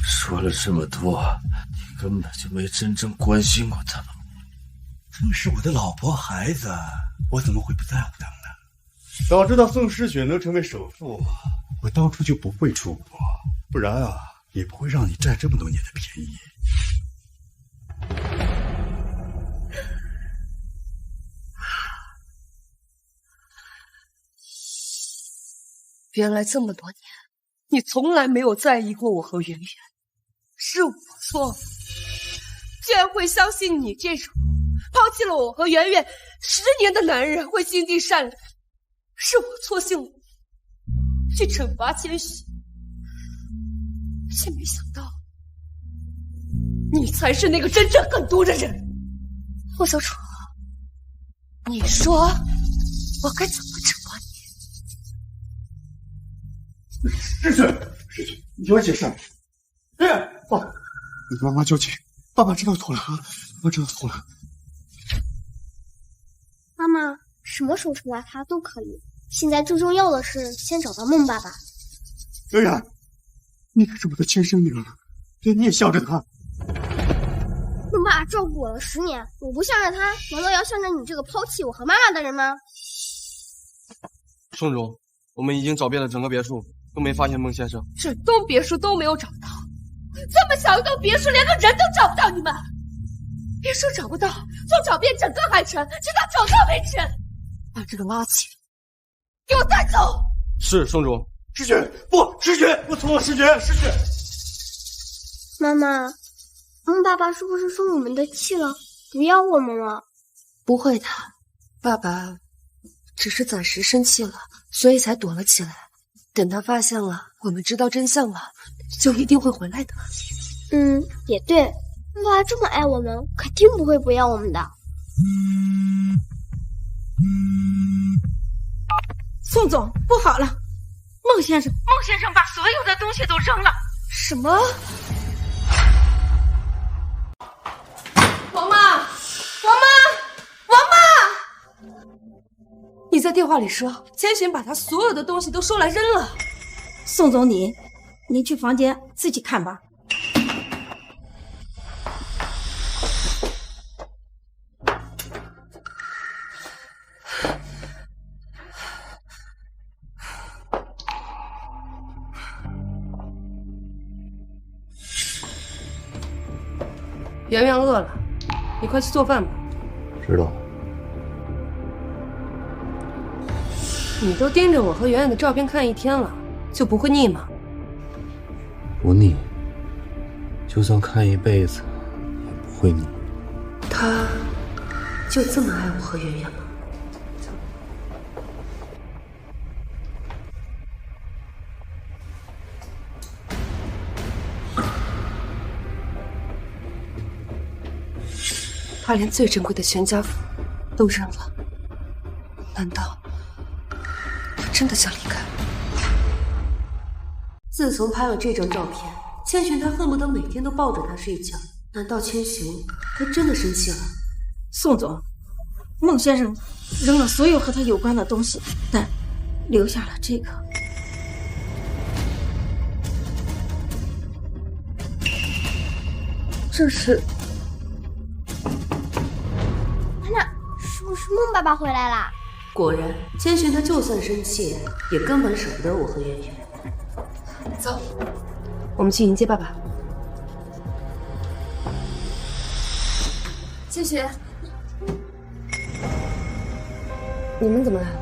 说了这么多，你根本就没真正关心过他们。他们是我的老婆孩子，我怎么会不在乎他们呢？早知道宋诗雪能成为首富，我当初就不会出国，不然啊，也不会让你占这么多年的便宜。原来这么多年，你从来没有在意过我和圆圆，是我错了，居然会相信你这种抛弃了我和圆圆10年的男人会心地善良，是我错信了你，去惩罚千寻，却没想到你才是那个真正狠毒的人。霍小楚，你说我该怎么惩罚你？师雪，你听我解释。爸，你跟妈妈纠结，爸爸知道错了啊，爸知道错了。妈妈，什么时候惩罚他都可以，现在最重要的是先找到孟爸爸。圆圆，你可是我的亲生女儿，对你也向着她。孟爸照顾我了10年，我不向着他，难道要向着你这个抛弃我和妈妈的人吗？宋总，我们已经找遍了整个别墅，都没发现孟先生。整栋别墅都没有找到，这么小一栋别墅，连个人都找不到，你们别说找不到，就找遍整个海城，直到找到为止。把这个垃圾给我带走。是，宋总。诗雪，不，诗雪，我错了，诗雪。妈妈，孟爸爸是不是生你们的气了，不要我们了？不会的，爸爸只是暂时生气了，所以才躲了起来。等他发现了，我们知道真相了，就一定会回来的。也对，孟爸爸这么爱我们，肯定不会不要我们的。宋总，不好了，孟先生把所有的东西都扔了。什么？王妈！你在电话里说千寻把他所有的东西都收来扔了。宋总，你去房间自己看吧。圆圆饿了，你快去做饭吧。知道。你都盯着我和圆圆的照片看1天了，就不会腻吗？不腻，就算看一辈子，也不会腻。他就这么爱我和圆圆吗？他连最珍贵的全家福都扔了，难道他真的想离开？自从拍了这张照片，千寻他恨不得每天都抱着他睡觉。难道千寻他真的生气了？宋总，孟先生扔了所有和他有关的东西，但留下了这个。这是。是不是孟爸爸回来啦？果然，千寻他就算生气，也根本舍不得我和圆圆。走，我们去迎接爸爸。千寻，你们怎么来了？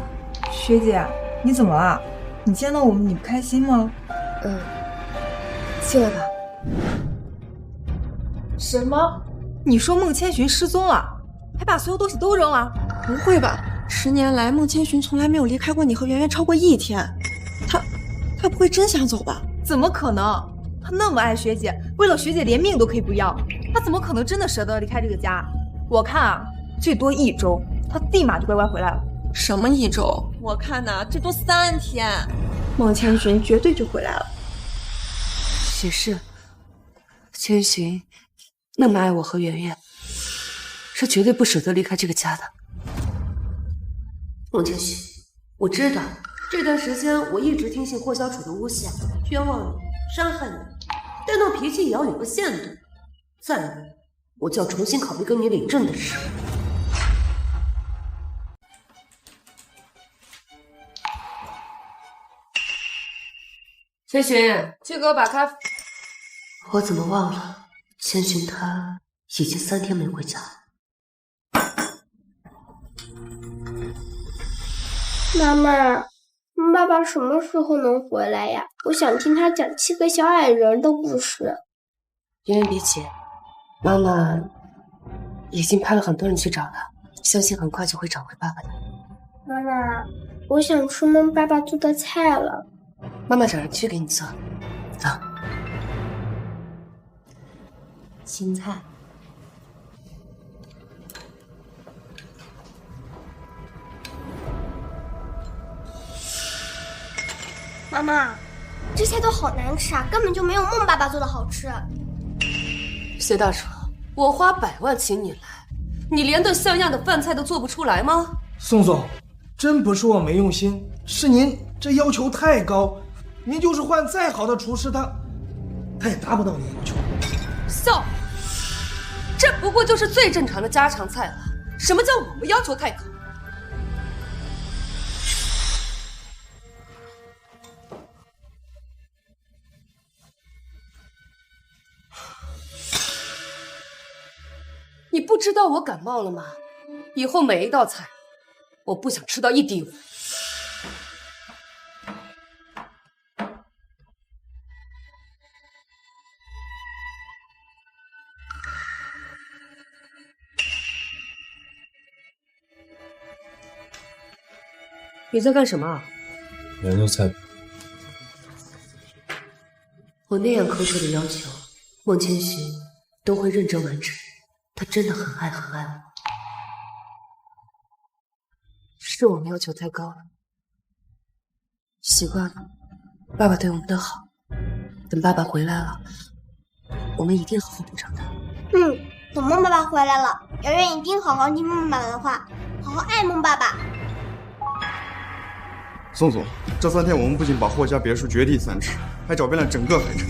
学姐，你怎么了？你见到我们你不开心吗？进来吧。什么？你说孟千寻失踪了？还把所有东西都扔了？不会吧？10年来，孟千寻从来没有离开过你和圆圆超过1天。他不会真想走吧？怎么可能？他那么爱学姐，为了学姐连命都可以不要，他怎么可能真的舍得离开这个家？我看啊，最多1周，他立马就乖乖回来了。什么1周？我看呐，最多3天，孟千寻绝对就回来了。也是，千寻那么爱我和圆圆，是绝对不舍得离开这个家的。孟千寻，我知道这段时间我一直听信霍小楚的诬陷，冤枉你，伤害你，但闹脾气也要有个限度。再不，我就要重新考虑跟你领证的事。千寻，去给我把咖啡。我怎么忘了？千寻他已经3天没回家了。妈妈，爸爸什么时候能回来呀？我想听他讲7个小矮人的故事。圆圆别急，妈妈已经派了很多人去找他，相信很快就会找回爸爸的。妈妈，我想吃孟爸爸做的菜了。妈妈找人去给你做。走。青菜。妈妈，这些都好难吃啊，根本就没有孟爸爸做的好吃。薛大厨，我花100万请你来，你连顿像样的饭菜都做不出来吗？宋总，真不是我没用心，是您这要求太高，您就是换再好的厨师，他也达不到你的要求。笑，这不过就是最正常的家常菜了。什么叫我们要求太高？你不知道我感冒了吗？以后每一道菜，我不想吃到一滴污。你在干什么？研究菜谱。我那样苛刻的要求，孟千寻都会认真完成。他真的很爱很爱我，是我们要求太高了。习惯了，爸爸对我们的好，等爸爸回来了，我们一定好好补偿他。等孟爸爸回来了，圆圆一定好好听孟爸爸的话，好好爱孟爸爸。宋总，这3天我们不仅把霍家别墅掘地3尺，还找遍了整个海城，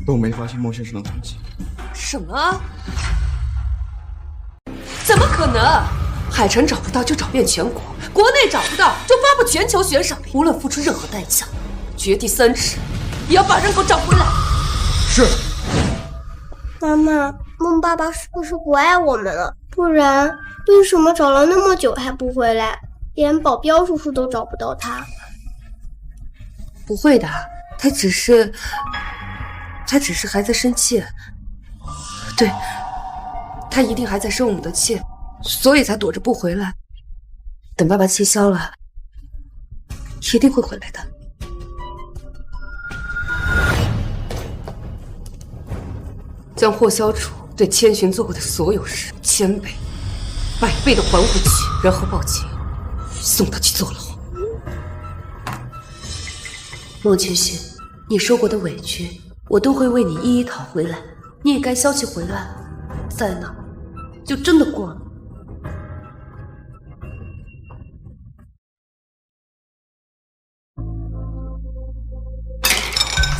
都没发现孟先生的踪迹。什么？怎么可能？海城找不到就找遍全国，国内找不到就发布全球悬赏，无论付出任何代价，掘地3尺，也要把人给我找回来。是。妈妈，孟爸爸是不是不爱我们了？不然为什么找了那么久还不回来？连保镖叔叔都找不到他。不会的，他只是他只是还在生气。对，他一定还在生我们的气，所以才躲着不回来。等爸爸气消了，一定会回来的。将霍小楚对千寻做过的所有事，1000倍、100倍的还回去，然后报警，送他去坐牢。孟千寻，你受过的委屈，我都会为你一一讨回来。你也该消气回来，在那就真的过了。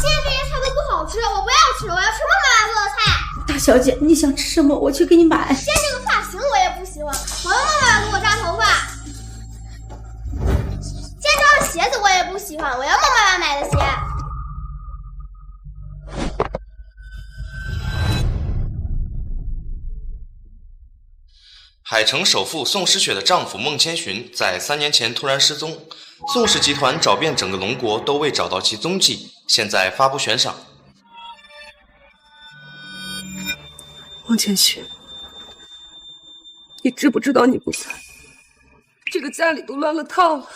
现在这些菜都不好吃，我不要吃，我要吃妈妈做的菜。大小姐，你想吃什么？我去给你买。现在这个发型我也不喜欢，我要妈妈给我扎头发。现在这双鞋子我也不喜欢，我要孟妈妈买的鞋。海城首富宋诗雪的丈夫孟千寻在3年前突然失踪，宋氏集团找遍整个龙国都未找到其踪迹，现在发布悬赏。孟千寻，你知不知道你不在，这个家里都乱了套了。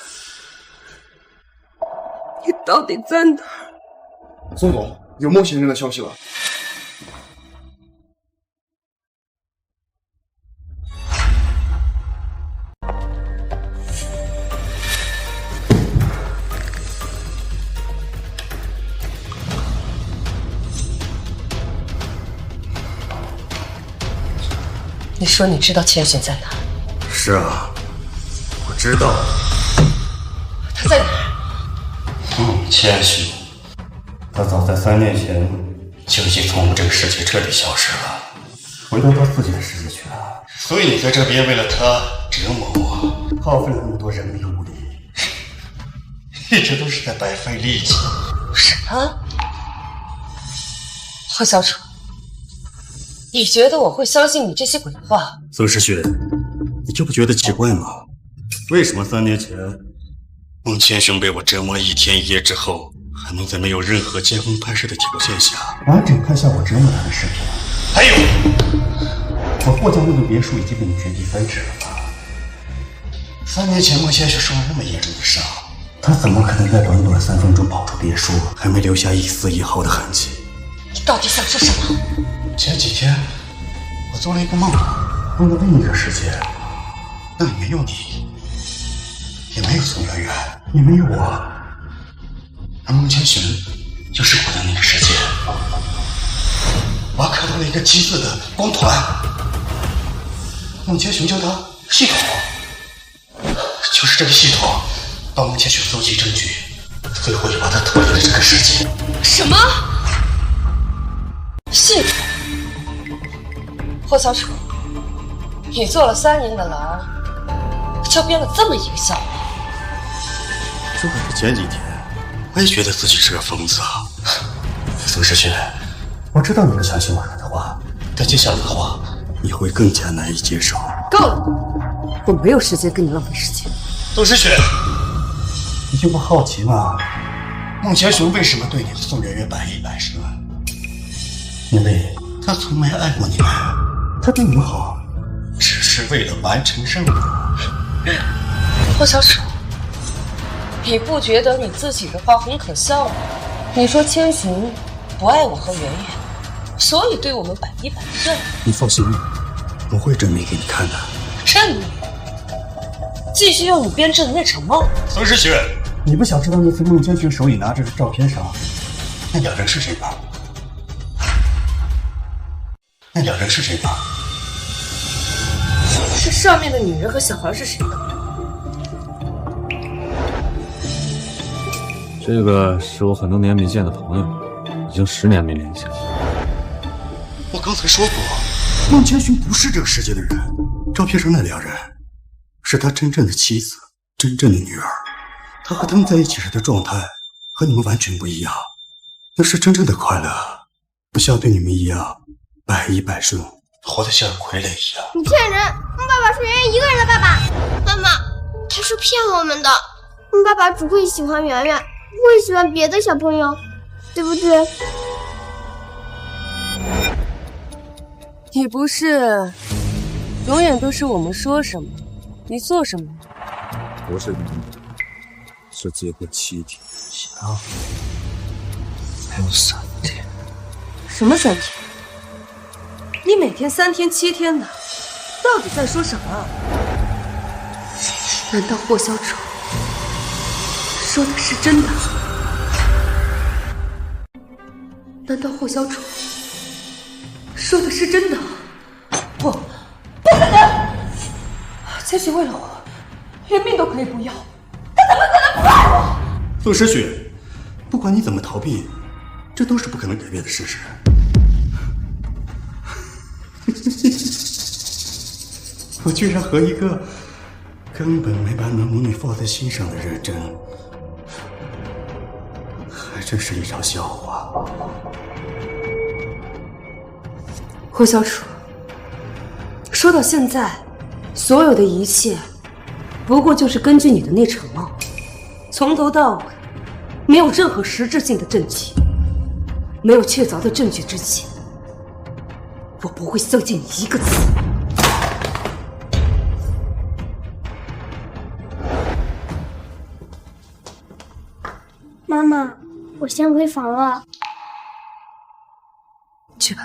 你到底在哪儿？宋总，有孟先生的消息了。你说你知道千寻在哪？是啊，我知道。他在哪儿？千寻，他早在3年前就已经从我们这个世界彻底消失了，回到他自己的世界去了。所以你在这边为了他折磨我，耗费了那么多人力物力，一直都是在白费力气。什么？霍小楚，你觉得我会相信你这些鬼话？宋诗雪，你就不觉得奇怪吗？为什么3年前孟千寻被我折磨了1天1夜之后，还能在没有任何监控拍摄的条件下，完整拍下我折磨他的视频？还有，我霍家那个别墅已经被你原地分治了吧？3年前孟千寻受了那么严重的伤，他怎么可能在短短3分钟跑出别墅，还没留下一丝一毫的痕迹？你到底想说什么？前几天我做了一个梦，梦到另一个世界，那里没有你，也没有宋媛媛，也没有我，而孟千寻就是我的那个世界。我还看到了一个金色的光团，孟千寻叫它系统，就是这个系统帮孟千寻搜集证据，最后也把他脱离了这个世界。什么？系统？霍小楚，你坐了3年的牢，就编了这么一个笑话？如果是前几天，我也觉得自己是个疯子。宋诗雪，我知道你不相信我说的话，但接下来的话，你会更加难以接受。够了，我没有时间跟你浪费时间。宋诗雪，你就不好奇吗？孟千寻为什么对你和宋媛媛百依百顺？因为他从没爱过你们，他对你们好，只是为了完成任务。霍小楚，你不觉得你自己的话很可笑吗？你说千寻不爱我和圆圆，所以对我们百依百顺。你放心，我会证明给你看的。证明？继续用你编织的那场梦？宋诗雪，你不想知道那次孟千寻手里拿着的照片上，那2人是谁吗？那2人是谁吗？这上面的女人和小孩是谁的？这个是我很多年没见的朋友，已经10年没联系了。我刚才说过，孟千寻不是这个世界的人。照片上那2人，是他真正的妻子，真正的女儿。他和他们在一起时的状态，和你们完全不一样。那是真正的快乐，不像对你们一样百依百顺，活得像傀儡一样。你骗人！孟爸爸是圆圆一个人的爸爸。妈妈，他是骗我们的。孟爸爸只会喜欢圆圆，不会喜欢别的小朋友，对不对？你不是永远都是我们说什么，你做什么？不是是结婚7天。行，还有3天。什么3天？你每天3天7天的，到底在说什么？难道霍小丑说的是真的？难道霍小丑说的是真的？不可能！千寻为了我，连命都可以不要，他怎么可能不爱我？宋诗雪，不管你怎么逃避，这都是不可能改变的事实。我居然和一个根本没把那母女放在心上的人争，还真是一场笑话。霍小楚，说到现在，所有的一切不过就是根据你的那场梦，从头到尾没有任何实质性的证据，没有确凿的证据之前，我不会相信你一个字。妈妈，我先回房了。去吧。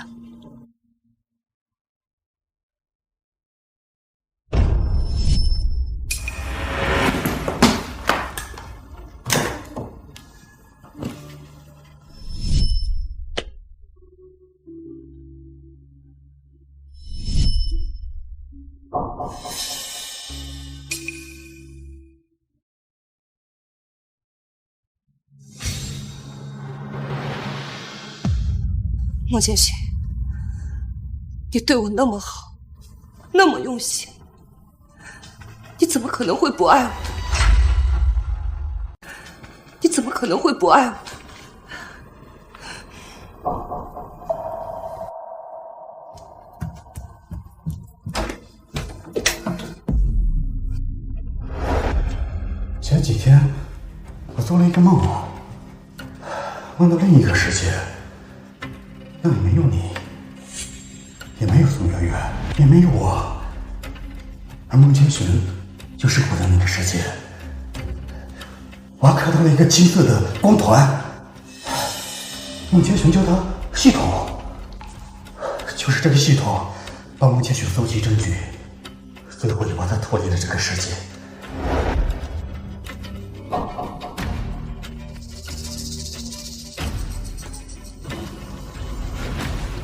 莫千寻，你对我那么好，那么用心，你怎么可能会不爱我？你怎么可能会不爱我？前几天我做了一个梦，梦到另一个世界。那里没有你，也没有宋媛媛，也没有我，而孟千寻就生活在那个世界。我还看到了一个金色的光团，孟千寻叫它系统，就是这个系统帮孟千寻搜集证据，最后也把他脱离了这个世界。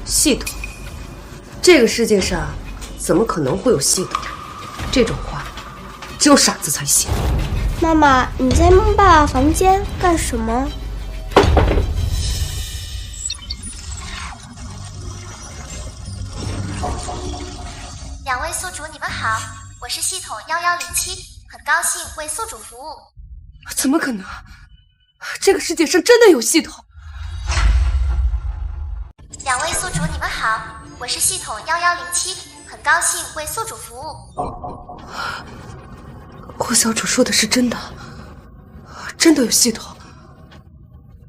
系统？这个世界上怎么可能会有系统？这种话只有傻子才信。妈妈，你在孟爸爸房间干什么？两位宿主，你们好，我是系统1107，很高兴为宿主服务。怎么可能？这个世界上真的有系统？两位宿主，你们好，我是系统1107，很高兴为宿主服务。霍小主说的是真的，真的有系统，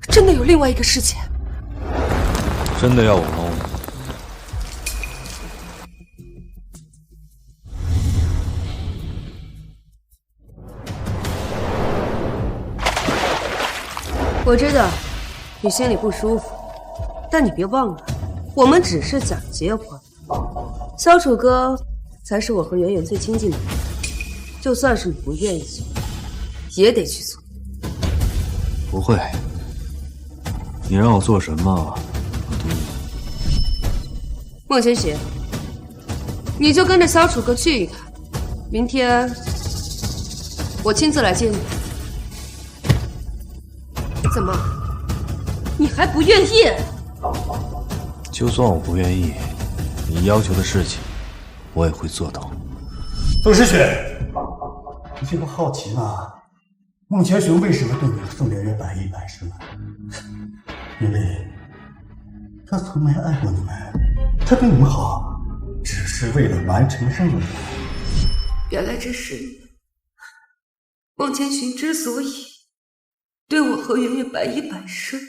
真的有另外一个世界。真的要我猫吗？我知道你心里不舒服，但你别忘了，我们只是想结婚。小楚哥才是我和圆圆最亲近的人，就算是你不愿意做，也得去做。不会，你让我做什么，我都愿意。孟千寻，你就跟着小楚哥去一趟，明天我亲自来接你。怎么，你还不愿意？就算我不愿意，你要求的事情，我也会做到。宋诗雪，你这不好奇吗？孟千寻为什么对你和宋媛媛百依百顺？因为他从没爱过你们，他对你们好，只是为了完成任务。原来这是你。孟千寻之所以对我和圆圆百依百顺，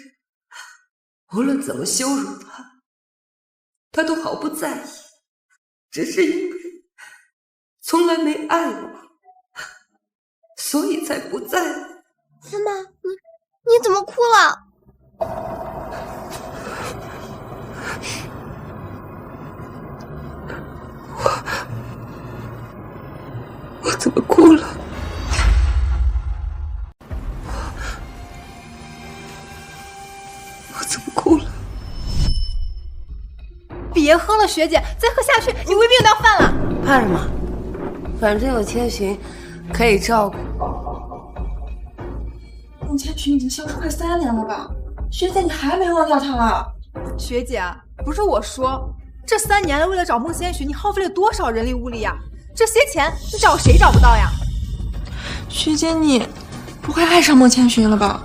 无论怎么羞辱他，他都毫不在意。只是因为从来没爱过，所以才不在乎。妈妈，你怎么哭了？我怎么哭了？我怎么哭了？别喝了，学姐，再喝下去你胃病都要犯了。怕什么？反正有千寻可以照顾。孟千寻已经消失快3年了吧？学姐，你还没忘掉他啊？学姐，不是我说，这3年来为了找孟千寻，你耗费了多少人力物力呀？这些钱你找谁找不到呀？学姐，你不会爱上孟千寻了吧？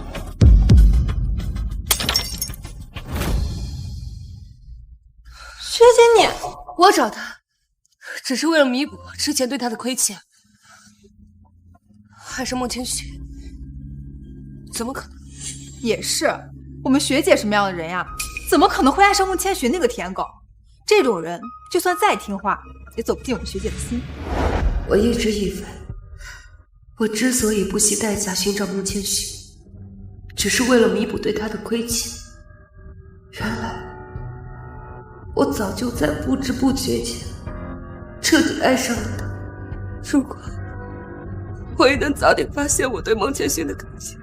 学姐你，我找他，只是为了弥补之前对他的亏欠。爱上孟千寻，怎么可能？也是，我们学姐什么样的人呀？怎么可能会爱上孟千寻那个舔狗？这种人就算再听话，也走不进我们学姐的心。我一直以为，我之所以不惜代价寻找孟千寻，只是为了弥补对他的亏欠。原来，我早就在不知不觉间彻底爱上了他。如果我也能早点发现我对孟千寻的感情，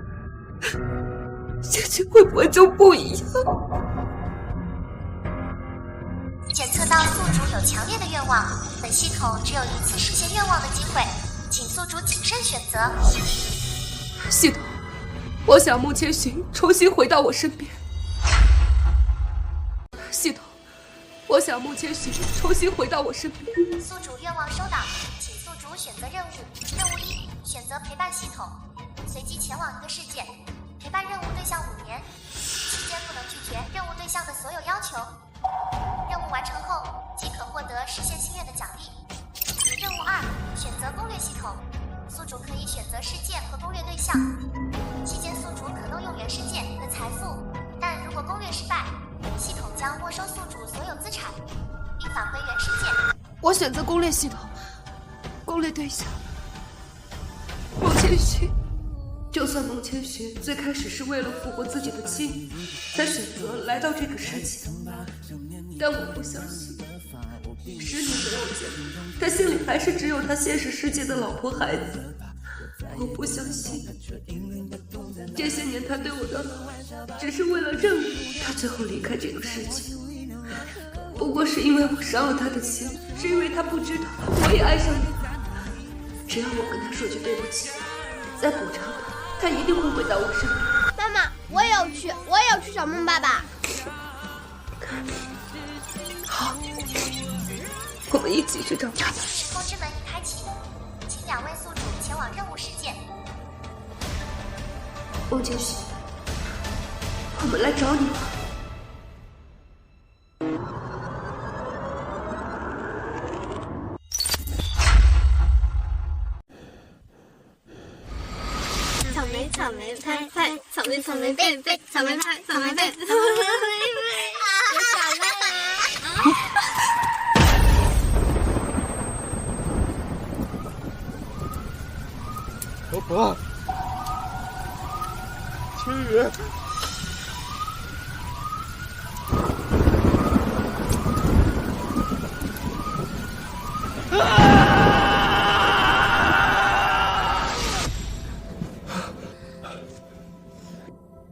结局会不会就不一样？检测到宿主有强烈的愿望，本系统只有1次实现愿望的机会，请宿主谨慎选择。系统，我想孟千寻重新回到我身边。系统，我想孟千寻重新回到我身边。宿主愿望收到，请宿主选择任务。任务1，选择陪伴系统，随机前往一个事件，陪伴任务对象5年，期间不能拒绝任务对象的所有要求。任务完成后即可获得实现心愿的奖励。任务2，选择攻略系统，宿主可以选择事件和攻略对象，期间宿主可动用原事件的财富，但如果攻略失败，系统将没收宿主所有资产，并返回原事件。我选择攻略系统，攻略对象孟千寻。就算孟千寻最开始是为了复活自己的妻女才选择来到这个世界，但我不相信10年没有见，他心里还是只有他现实世界的老婆孩子。我不相信这些年他对我的好只是为了任务他最后离开这个世界，不过是因为我伤了他的心，是因为他不知道我也爱上你。只要我跟他说句对不起，再补偿他，他一定会回到我身边。妈妈，我也要去找孟爸爸。好，我们一起去找他。时空之门已开启，请2位宿主前往任务事件。孟千寻，我们来找你吧。草莓拍拍，草莓草莓贝贝，草莓拍草莓贝，草莓贝贝。我想到了。老婆，青雨。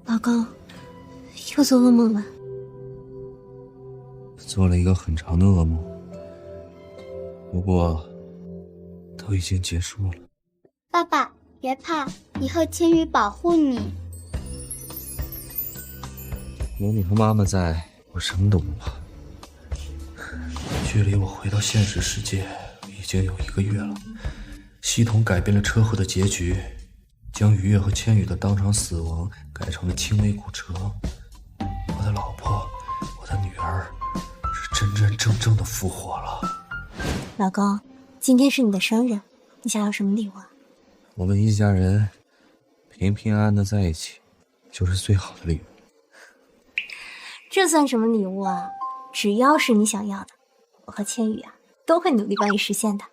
老公，又做噩梦了。做了一个很长的噩梦，不过都已经结束了。爸爸，别怕，以后千羽保护你。有你和妈妈在，我什么都不怕。距离我回到现实世界已经有1个月了，系统改变了车祸的结局，将于月和千羽的当场死亡改成了轻微骨折。我的老婆，我的女儿，是真真正正的复活了。老公，今天是你的生日，你想要什么礼物啊？我们一家人平平安安的在一起，就是最好的礼物。这算什么礼物啊？只要是你想要的，我和千羽啊都会努力帮你实现的。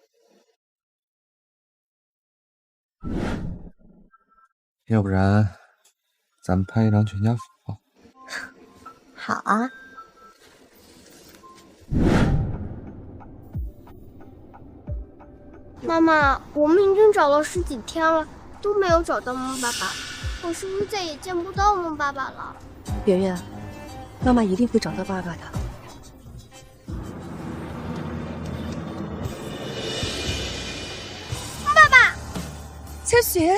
要不然，咱们拍一张全家福吧。好啊。妈妈，我们已经找了10几天了，都没有找到孟爸爸，我是不是再也见不到孟爸爸了？圆圆，妈妈一定会找到爸爸的。爸爸，千寻，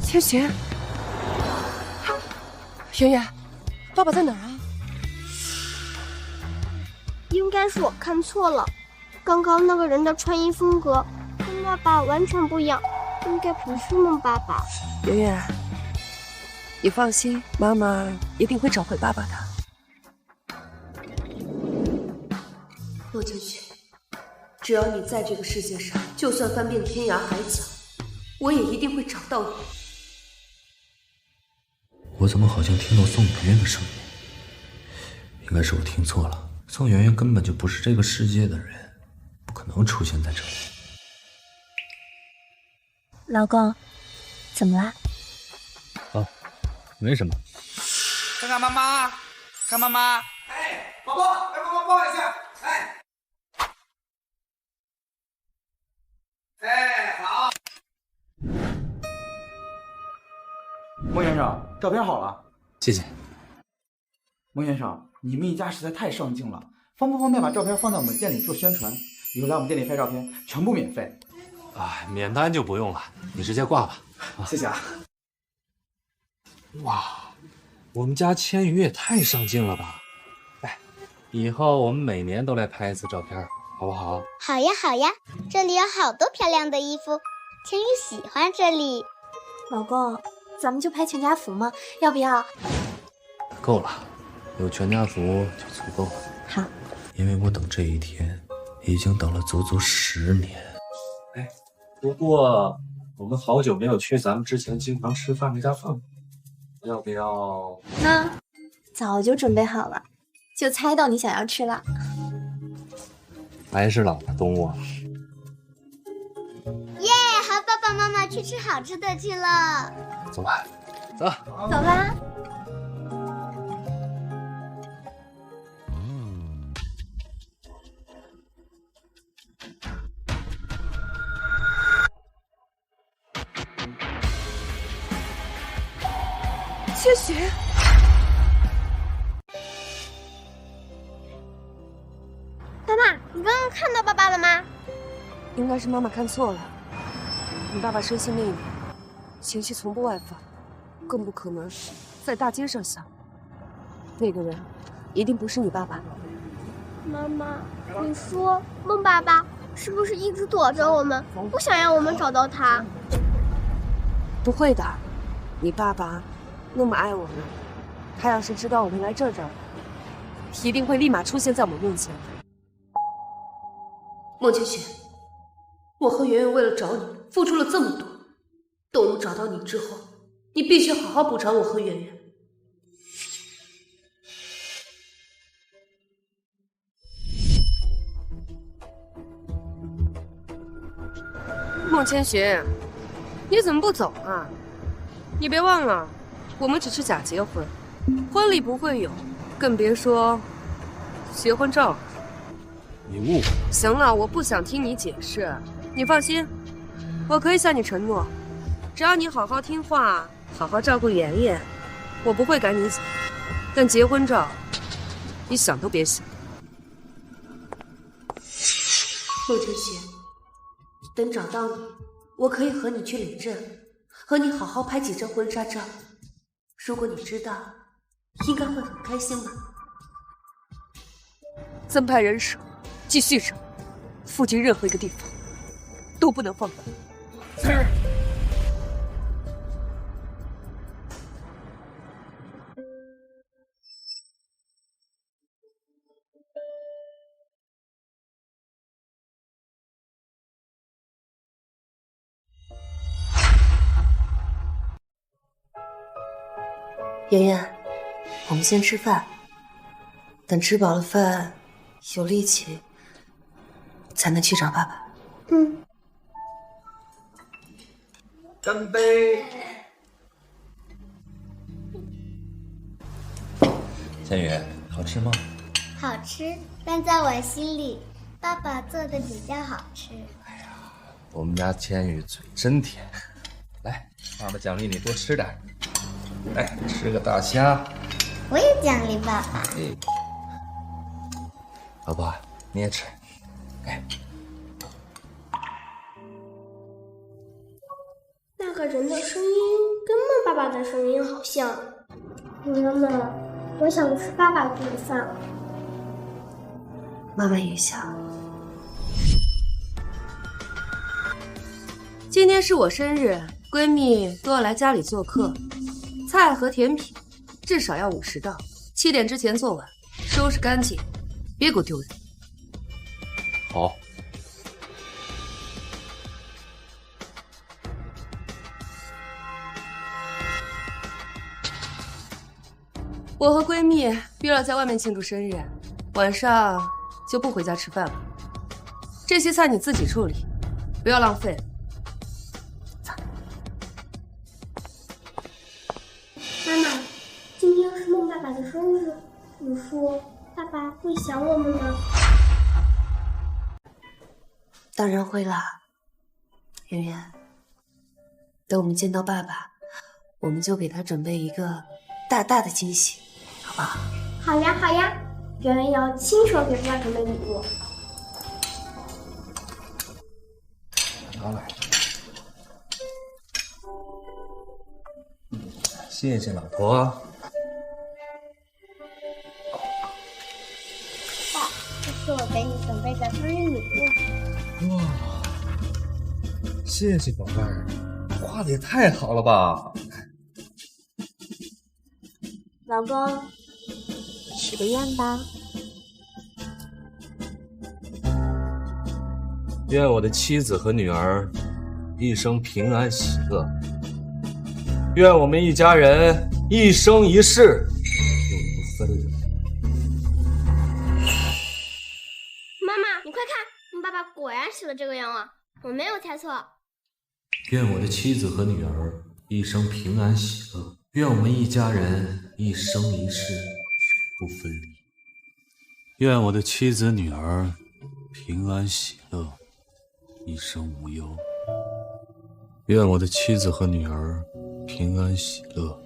千寻，圆圆，爸爸在哪儿啊？应该是我看错了，刚刚那个人的穿衣风格跟爸爸完全不一样，应该不是孟爸爸。圆圆，你放心，妈妈一定会找回爸爸的。洛千寻，只要你在这个世界上，就算翻遍天涯海角，我也一定会找到你。我怎么好像听到宋媛媛的声音？应该是我听错了，宋媛媛根本就不是这个世界的人，不可能出现在这里。老公，怎么啦？啊，没什么。看看妈妈，看妈妈。哎，宝宝，来帮忙抱一下。哎，哎，好。孟先生，照片好了。谢谢。孟先生，你们一家实在太上镜了，方不方便把照片放在我们店里做宣传？以后来我们店里拍照片全部免费。啊，免单就不用了，你直接挂吧。谢谢啊。哇，我们家千羽也太上镜了吧！哎，以后我们每年都来拍一次照片，好不好？好呀好呀，这里有好多漂亮的衣服，千羽喜欢这里。老公，咱们就拍全家福吗？要不要？够了，有全家福就足够了。好，因为我等这一天已经等了足足10年。哎，不过我们好久没有去咱们之前经常吃饭那家饭了，要不要？那早就准备好了，就猜到你想要吃了。还是老大东啊！耶，和爸爸妈妈去吃好吃的去了。走吧，走，走吧。千寻，妈妈，你刚刚看到爸爸了吗？应该是妈妈看错了。你爸爸生性内敛，情绪从不外放，更不可能在大街上想。那个人一定不是你爸爸。妈妈，你说孟爸爸是不是一直躲着我们，不想让我们找到他？不会的，你爸爸那么爱我们，他要是知道我们来这儿，一定会立马出现在我们面前。孟千寻，我和圆圆为了找你付出了这么多，等我们找到你之后，你必须好好补偿我和圆圆。孟千寻，你怎么不走啊？你别忘了，我们只是假结婚，婚礼不会有，更别说结婚照了。你误会了。行了，我不想听你解释。你放心，我可以向你承诺，只要你好好听话，好好照顾妍妍，我不会赶你走。但结婚照，你想都别想。孟千寻，等找到你，我可以和你去领证，和你好好拍几张婚纱照。如果你知道，应该会很开心吧。增派人手，继续找，附近任何一个地方都不能放过。是。妍妍，我们先吃饭。等吃饱了饭，有力气，才能去找爸爸。嗯。干杯！千羽，好吃吗？好吃，但在我心里，爸爸做的比较好吃。我们家千羽嘴真甜。来，爸爸奖励你多吃点。来，吃个大虾。我也奖励爸爸。老婆，你也吃。哎。那个人的声音跟孟爸爸的声音好像。妈妈，我想吃爸爸做的饭。妈妈也想。今天是我生日，闺蜜都要来家里做客，菜和甜品至少要50道，7点之前做完，收拾干净，别给我丢人。好。我和闺蜜约了在外面庆祝生日，晚上就不回家吃饭了。这些菜你自己处理，不要浪费。妈妈，今天是孟爸爸的生日，你说爸爸会想我们吗？当然会啦，圆圆。等我们见到爸爸，我们就给他准备一个大大的惊喜，好不好？好呀，好呀，圆圆要亲手给爸爸准备礼物。拿来。谢谢老婆。爸，这是我给你准备的生日礼物。哇，谢谢宝贝儿，画的也太好了吧！老公，许个愿吧。愿我的妻子和女儿一生平安喜乐。愿我们一家人一生一世永不分离。妈妈，你快看，你爸爸果然许了这个愿望，我没有猜错。愿我的妻子和女儿一生平安喜乐。愿我们一家人一生一世不分离。愿我的妻子女儿平安喜乐，一生无忧。愿我的妻子和女儿平安喜乐，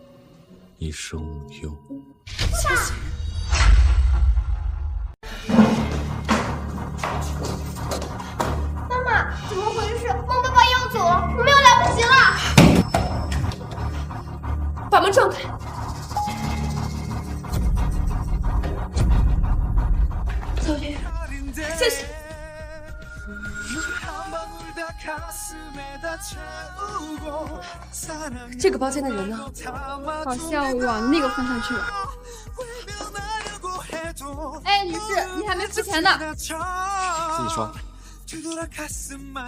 一生无忧。妈妈，怎么回事？孟爸爸要走了，我们要来不及了！把门撞开！小雨，谢谢。这个包间的人呢？好像往那个方向去了。哎，女士，你还没付钱呢。自己刷。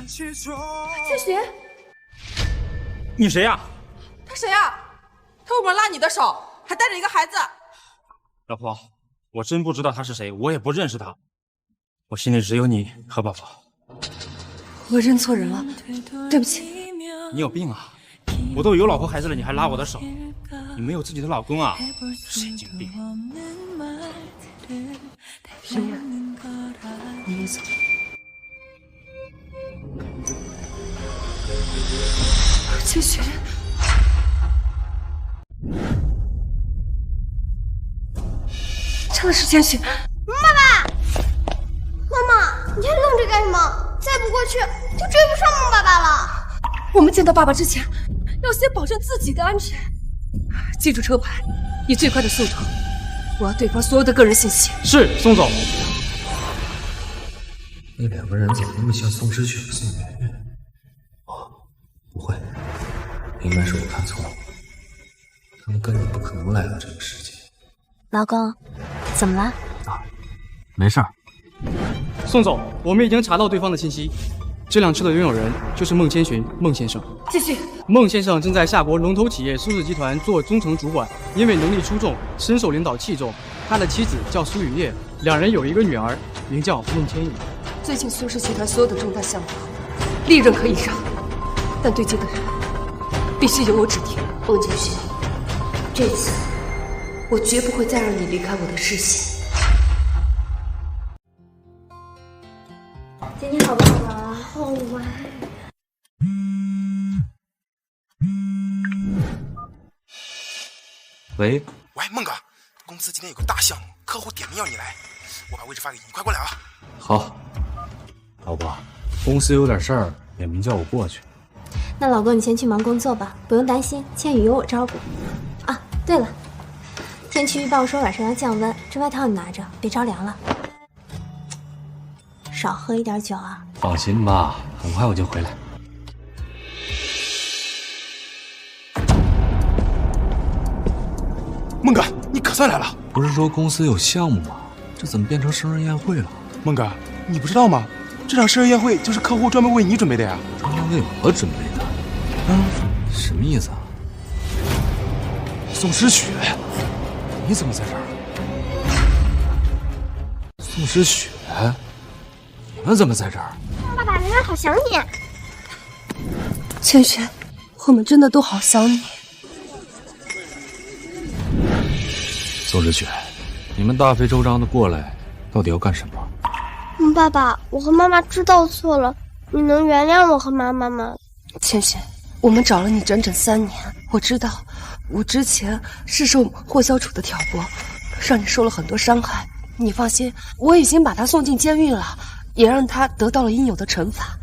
千寻，你谁呀？他谁呀？他为什么拉你的手，还带着一个孩子？老婆，我真不知道他是谁，我也不认识他。我心里只有你和宝宝。我认错人了，对不起。你有病啊！我都有老婆孩子了，你还拉我的手？你没有自己的老公啊？神经病！圆圆，你也走。千寻，真的是千寻！妈妈，妈妈，你还愣着干什么？再不过去就追不上孟爸爸了。我们见到爸爸之前，要先保证自己的安全。记住车牌，以最快的速度，我要对方所有的个人信息。是，宋总。那两个人怎么那么像宋诗雪和宋媛媛？哦，不会，应该是我看错了，他们根本不可能来到这个世界。老公，怎么了？没事儿。宋总，我们已经查到对方的信息，这辆车的拥有人就是孟千寻，孟先生。继续。孟先生正在夏国龙头企业苏氏集团做中层主管，因为能力出众，深受领导器重。他的妻子叫苏雨叶，两人有一个女儿，名叫孟千羽。最近苏氏集团所有的重大项目，利润可以让，但对接的人必须由我指定。孟千寻，这次我绝不会再让你离开我的视线。今天好不好玩啊？好玩。喂，孟哥，公司今天有个大项目，客户点名要你来，我把位置发给你，你快过来啊！好，老婆，公司有点事儿，点名叫我过去。那老公你先去忙工作吧，不用担心，千羽有我照顾。啊，对了，天气预报说晚上要降温，这外套你拿着，别着凉了。少喝一点酒啊。放心吧，很快我就回来。孟哥，你可算来了！不是说公司有项目吗？这怎么变成生日宴会了？孟哥，你不知道吗？这场生日宴会就是客户专门为你准备的呀。专门为我准备的？什么意思啊？宋诗雪，你怎么在这儿？宋诗雪，你们怎么在这儿？爸爸，圆圆好想你。千寻，我们真的都好想你。宋诗雪，你们大费周章的过来，到底要干什么？爸爸，我和妈妈知道错了，你能原谅我和妈妈吗？千寻，我们找了你整整3年，我知道，我之前是受霍小楚的挑拨，让你受了很多伤害。你放心，我已经把他送进监狱了，也让他得到了应有的惩罚。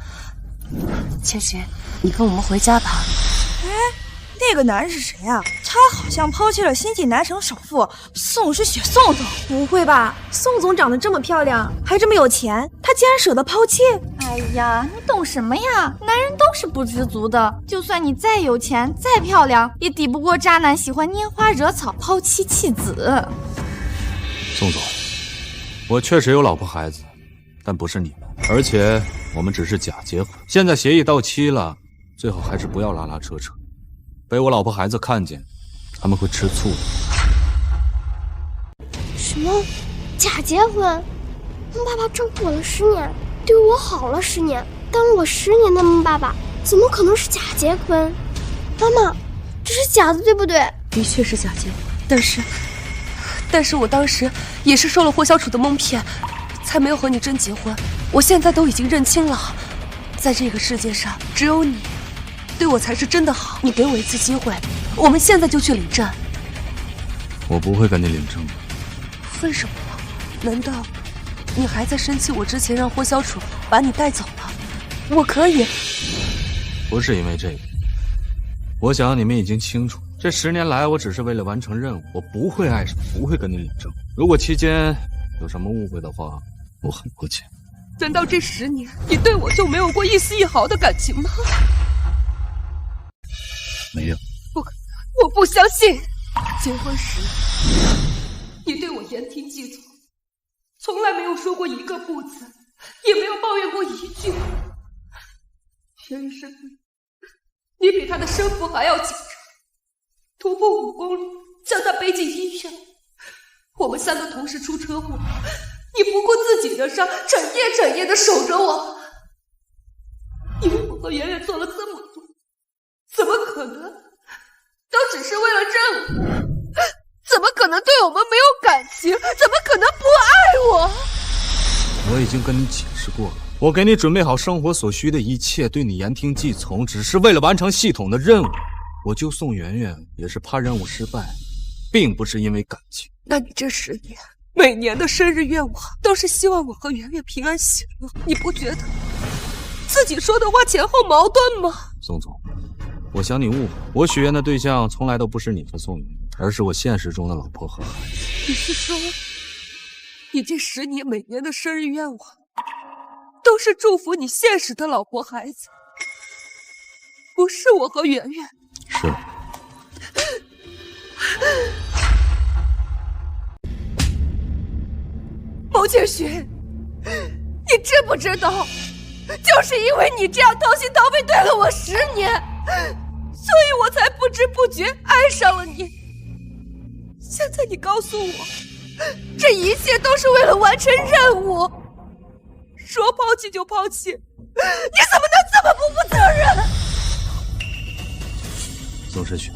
千寻，你跟我们回家吧。哎，那个男人是谁啊？他好像抛弃了新晋南城首富宋诗雪宋总。不会吧？宋总长得这么漂亮，还这么有钱，他竟然舍得抛弃？哎呀，你懂什么呀？男人都是不知足的，就算你再有钱再漂亮，也抵不过渣男喜欢拈花惹草抛妻弃子。宋总，我确实有老婆孩子，但不是你们，而且我们只是假结婚。现在协议到期了，最好还是不要拉拉扯扯，被我老婆孩子看见，他们会吃醋的。什么？假结婚？孟爸爸照顾我了10年，对我好了10年，当了我10年的孟爸爸，怎么可能是假结婚？妈妈，这是假的，对不对？的确是假结婚，但是我当时也是受了霍小楚的蒙骗，才没有和你真结婚。我现在都已经认清了，在这个世界上只有你对我才是真的好。你给我一次机会，我们现在就去领证。我不会跟你领证的。为什么？难道你还在生气我之前让霍小楚把你带走了？我可以。不是因为这个，我想你们已经清楚，这10年来我只是为了完成任务，我不会爱上，不会跟你领证。如果期间有什么误会的话，我很抱歉。难道这10年你对我就没有过一丝一毫的感情吗？没有。我不相信。结婚时你对我言听计从，从来没有说过一个不字，也没有抱怨过一句。袁宇生病，你比他的生父还要紧张，突破5公里将他背进医院。我们3个同时出车祸，你不顾自己的伤，整夜的守着我。因为我和圆圆做了这么多，怎么可能都只是为了任务？怎么可能对我们没有感情？怎么可能不爱我？我已经跟你解释过了，我给你准备好生活所需的一切，对你言听计从，只是为了完成系统的任务。我救宋圆圆也是怕任务失败，并不是因为感情。那你这10年每年的生日愿望都是希望我和圆圆平安喜乐，你不觉得自己说的话前后矛盾吗？宋总，我想你误会，我许愿的对象从来都不是你和宋圆圆，而是我现实中的老婆和孩子。你是说你这10年每年的生日愿望都是祝福你现实的老婆孩子，不是我和圆圆？是。毛千寻，你知不知道就是因为你这样掏心掏肺对了我10年，所以我才不知不觉爱上了你。现在你告诉我，这一切都是为了完成任务，说抛弃就抛弃，你怎么能这么不负责任？宋诗雪，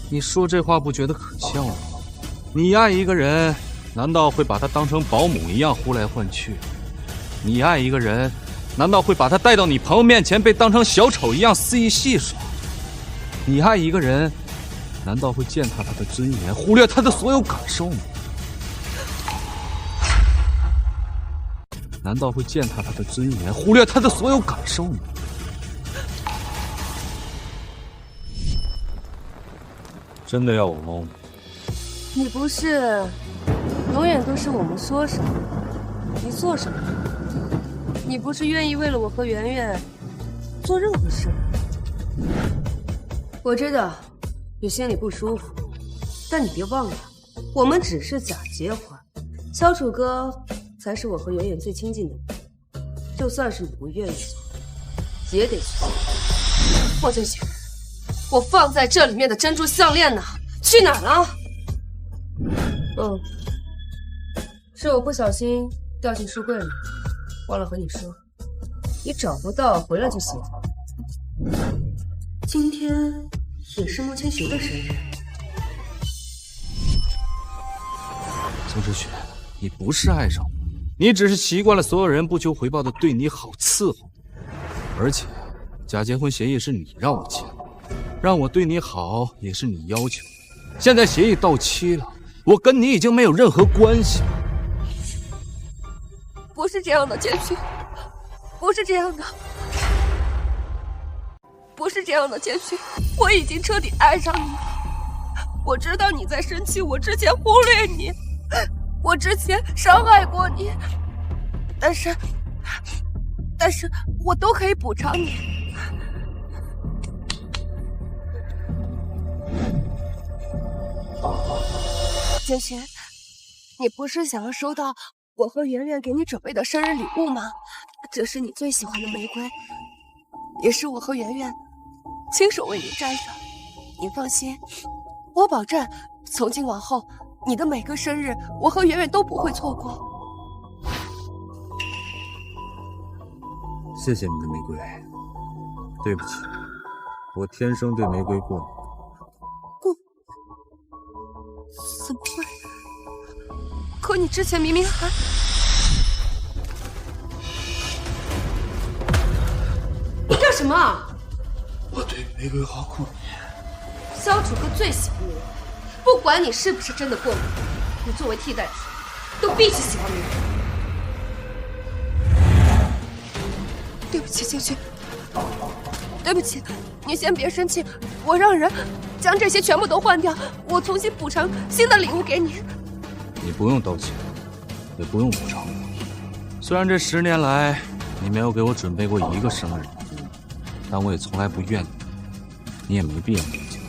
你说这话不觉得可笑吗？你爱一个人，难道会把他当成保姆一样呼来唤去？你爱一个人，难道会把他带到你朋友面前被当成小丑一样肆意戏耍？你爱一个人，难道会践踏他的尊严，忽略他的所有感受吗？难道会践踏他的尊严，忽略他的所有感受吗？真的要我猫吗？你不是永远都是我们说什么，你做什么？你不是愿意为了我和圆圆做任何事？我知道你心里不舒服，但你别忘了，我们只是假结婚，萧楚哥才是我和圆圆最亲近的人，就算是你不愿意做，也得去做。莫千雪，我放在这里面的珍珠项链呢？去哪儿了？是我不小心掉进书柜里，忘了和你说，你找不到回来就行。今天也是莫千雪的生日。宋之雪，你不是爱上我，你只是习惯了所有人不求回报的对你好伺候，而且假结婚协议是你让我签，让我对你好也是你要求。现在协议到期了，我跟你已经没有任何关系了。不是这样的，千雪，不是这样的，不是这样的，千雪，我已经彻底爱上你。我知道你在生气，我之前忽略你，我之前伤害过你，但是我都可以补偿你。千雪，你不是想要收到我和圆圆给你准备的生日礼物吗？这是你最喜欢的玫瑰，也是我和圆圆亲手为你摘的。你放心，我保证从今往后你的每个生日我和圆圆都不会错过。谢谢你的玫瑰，对不起，我天生对玫瑰过敏。怎么会？可你之前明明还……你干什么？我对玫瑰花过敏。萧楚哥最喜欢玫瑰，不管你是不是真的过敏，你作为替代品，都必须喜欢玫瑰。对不起，千雪，对不起，你先别生气，我让人将这些全部都换掉，我重新补偿新的礼物给你。你不用道歉，也不用补偿。虽然这10年来你没有给我准备过一个生日礼物，但我也从来不怨你，你也没必要理解。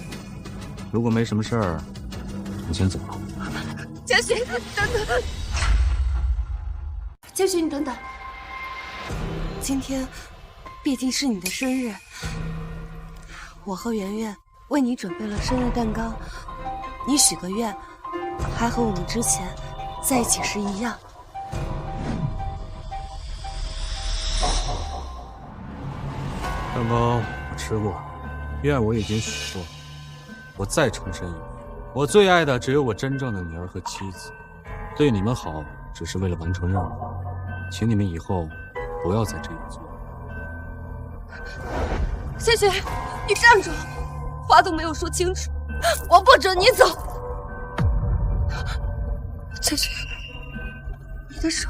如果没什么事儿，我先走了。千雪，等等，千雪，你等等。今天毕竟是你的生日，我和圆圆为你准备了生日蛋糕，你许个愿，还和我们之前在一起时一样。蛋糕我吃过，愿我已经许过。我再重申一遍，我最爱的只有我真正的女儿和妻子，对你们好只是为了完成任务，请你们以后不要再这样做。千雪，你站住！话都没有说清楚，我不准你走。千雪，你的手。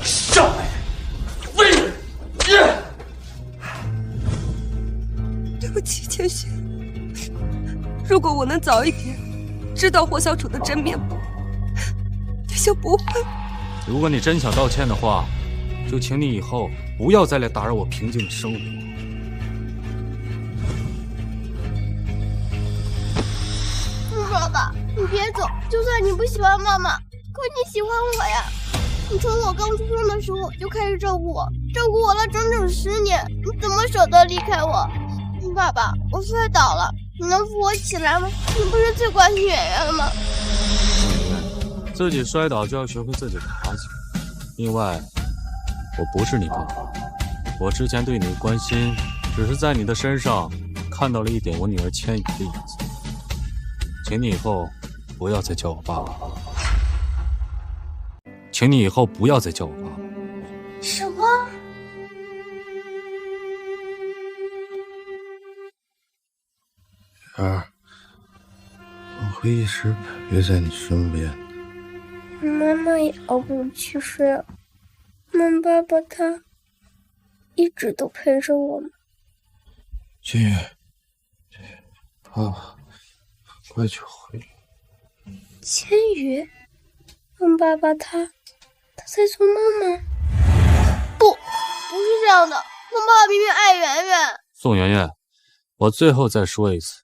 上来，飞人！对不起，千雪。如果我能早一点知道霍小楚的真面目，也就不会。如果你真想道歉的话，就请你以后不要再来打扰我平静的生活。爸爸，你别走，就算你不喜欢妈妈，可你喜欢我呀！你从我刚出生的时候就开始照顾我，照顾我了整整10年，你怎么舍得离开我？爸爸，我摔倒了，你能扶我起来吗？你不是最关心圆圆吗？自己摔倒就要学会自己爬起来。另外，我不是你爸爸，我之前对你的关心，只是在你的身上看到了一点我女儿千羽的影子。请你以后不要再叫我爸爸了。请你以后不要再叫我爸爸。什么？儿，我会一直陪在你身边。妈妈也熬不去睡，那爸爸他一直都陪着我吗？千羽，爸爸快就回来。千羽，那爸爸他在做梦吗？不是这样的，我爸爸明明爱圆圆。宋圆圆，我最后再说一次，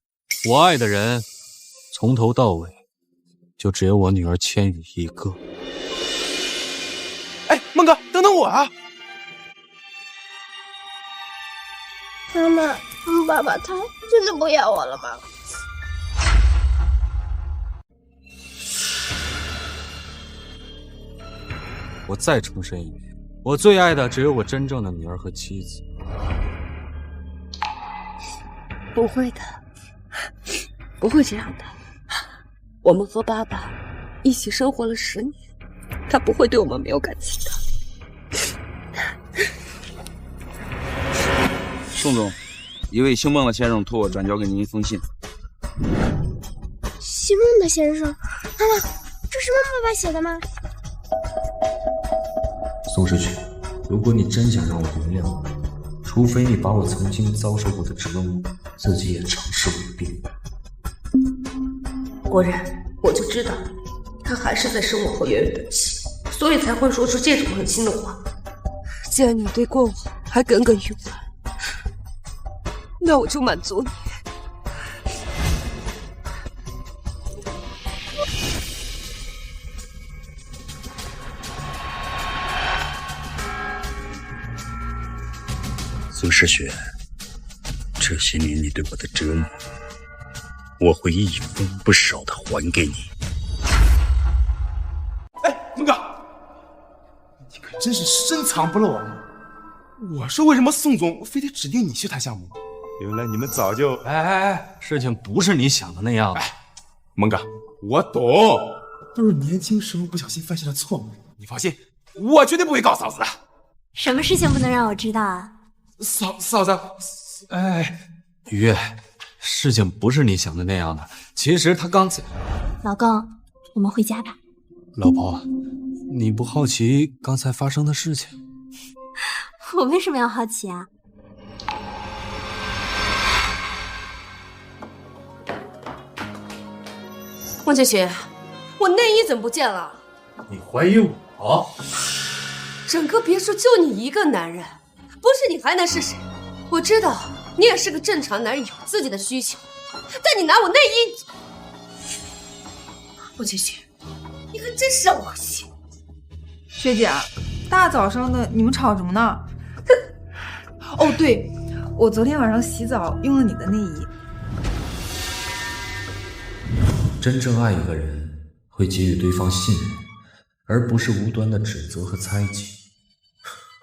我爱的人从头到尾就只有我女儿千羽一个。哎，孟哥，等等我啊！妈妈，爸爸他真的不要我了吗？我再重申一遍，我最爱的只有我真正的女儿和妻子。不会的，不会这样的。我们和爸爸一起生活了10年，他不会对我们没有感情的。宋总，一位姓孟的先生托我转交给您一封信。姓孟的先生，妈妈，这是孟爸爸写的吗？宋时群，如果你真想让我原谅你，除非你把我曾经遭受过的折磨自己也尝试过一遍。果然，我就知道他还是在生我和圆圆的气，所以才会说出这种狠心的话。既然你对过往还耿耿于怀，那我就满足你。宋时雪，这些年你对我的折磨，我会一分不少的还给你。哎，孟哥，你可真是深藏不露啊！我说为什么宋总非得指定你去谈项目？原来你们早就……事情不是你想的那样。孟哥，我懂，都是年轻时候不小心犯下的错误。你放心，我绝对不会告嫂子的。什么事情不能让我知道啊？嫂子，雨月，事情不是你想的那样的。其实他刚才……老公，我们回家吧。老婆，你不好奇刚才发生的事情？我为什么要好奇啊？孟千雪，我内衣怎么不见了？你怀疑我？整个别墅就你一个男人，不是你还能是谁？我知道你也是个正常男人，有自己的需求，但你拿我内衣……孟千雪，你可真是让我恶心。学姐，大早上的你们吵什么呢？哦，对，我昨天晚上洗澡用了你的内衣。真正爱一个人，会给予对方信任，而不是无端的指责和猜忌。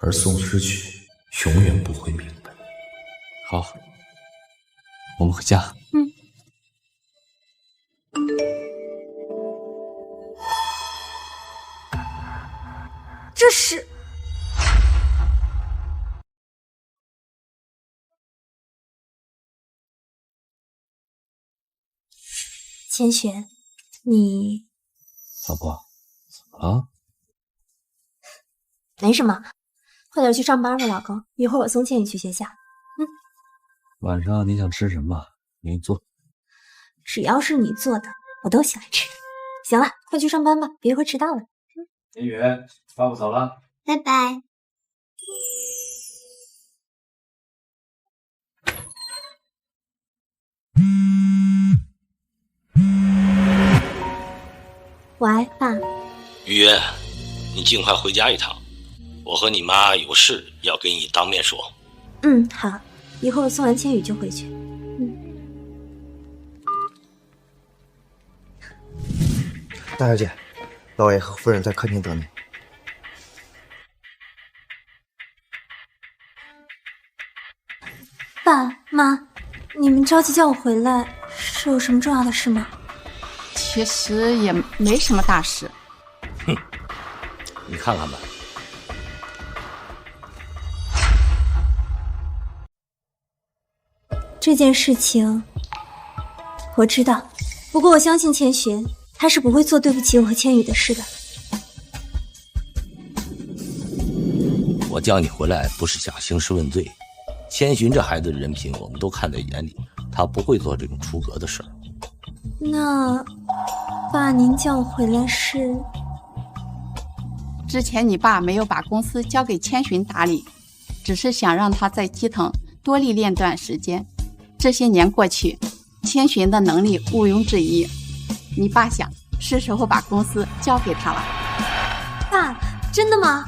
而宋时雪永远不会明白。好，我们回家。这是……千雪，你老婆，怎么了？没什么，快点去上班吧，老公。一会儿我送倩雨去学校。晚上你想吃什么？给你做。只要是你做的，我都喜欢吃。行了，快去上班吧，别一会儿迟到了。千羽，爸爸走了，拜拜。喂，爸，于渊，你尽快回家一趟，我和你妈有事要跟你当面说。好，一会儿送完千羽就回去。大小姐，老爷和夫人在客厅等你。爸妈，你们着急叫我回来，是有什么重要的事吗？其实也没什么大事。哼，你看看吧。这件事情我知道，不过我相信千寻，他是不会做对不起我和千羽的事的。我叫你回来不是想兴师问罪，千寻这孩子的人品我们都看在眼里，他不会做这种出格的事儿。那爸，您叫我回来是？之前你爸没有把公司交给千寻打理，只是想让他在基层多历练段时间。这些年过去，千寻的能力毋庸置疑，你爸想是时候把公司交给他了。爸，真的吗？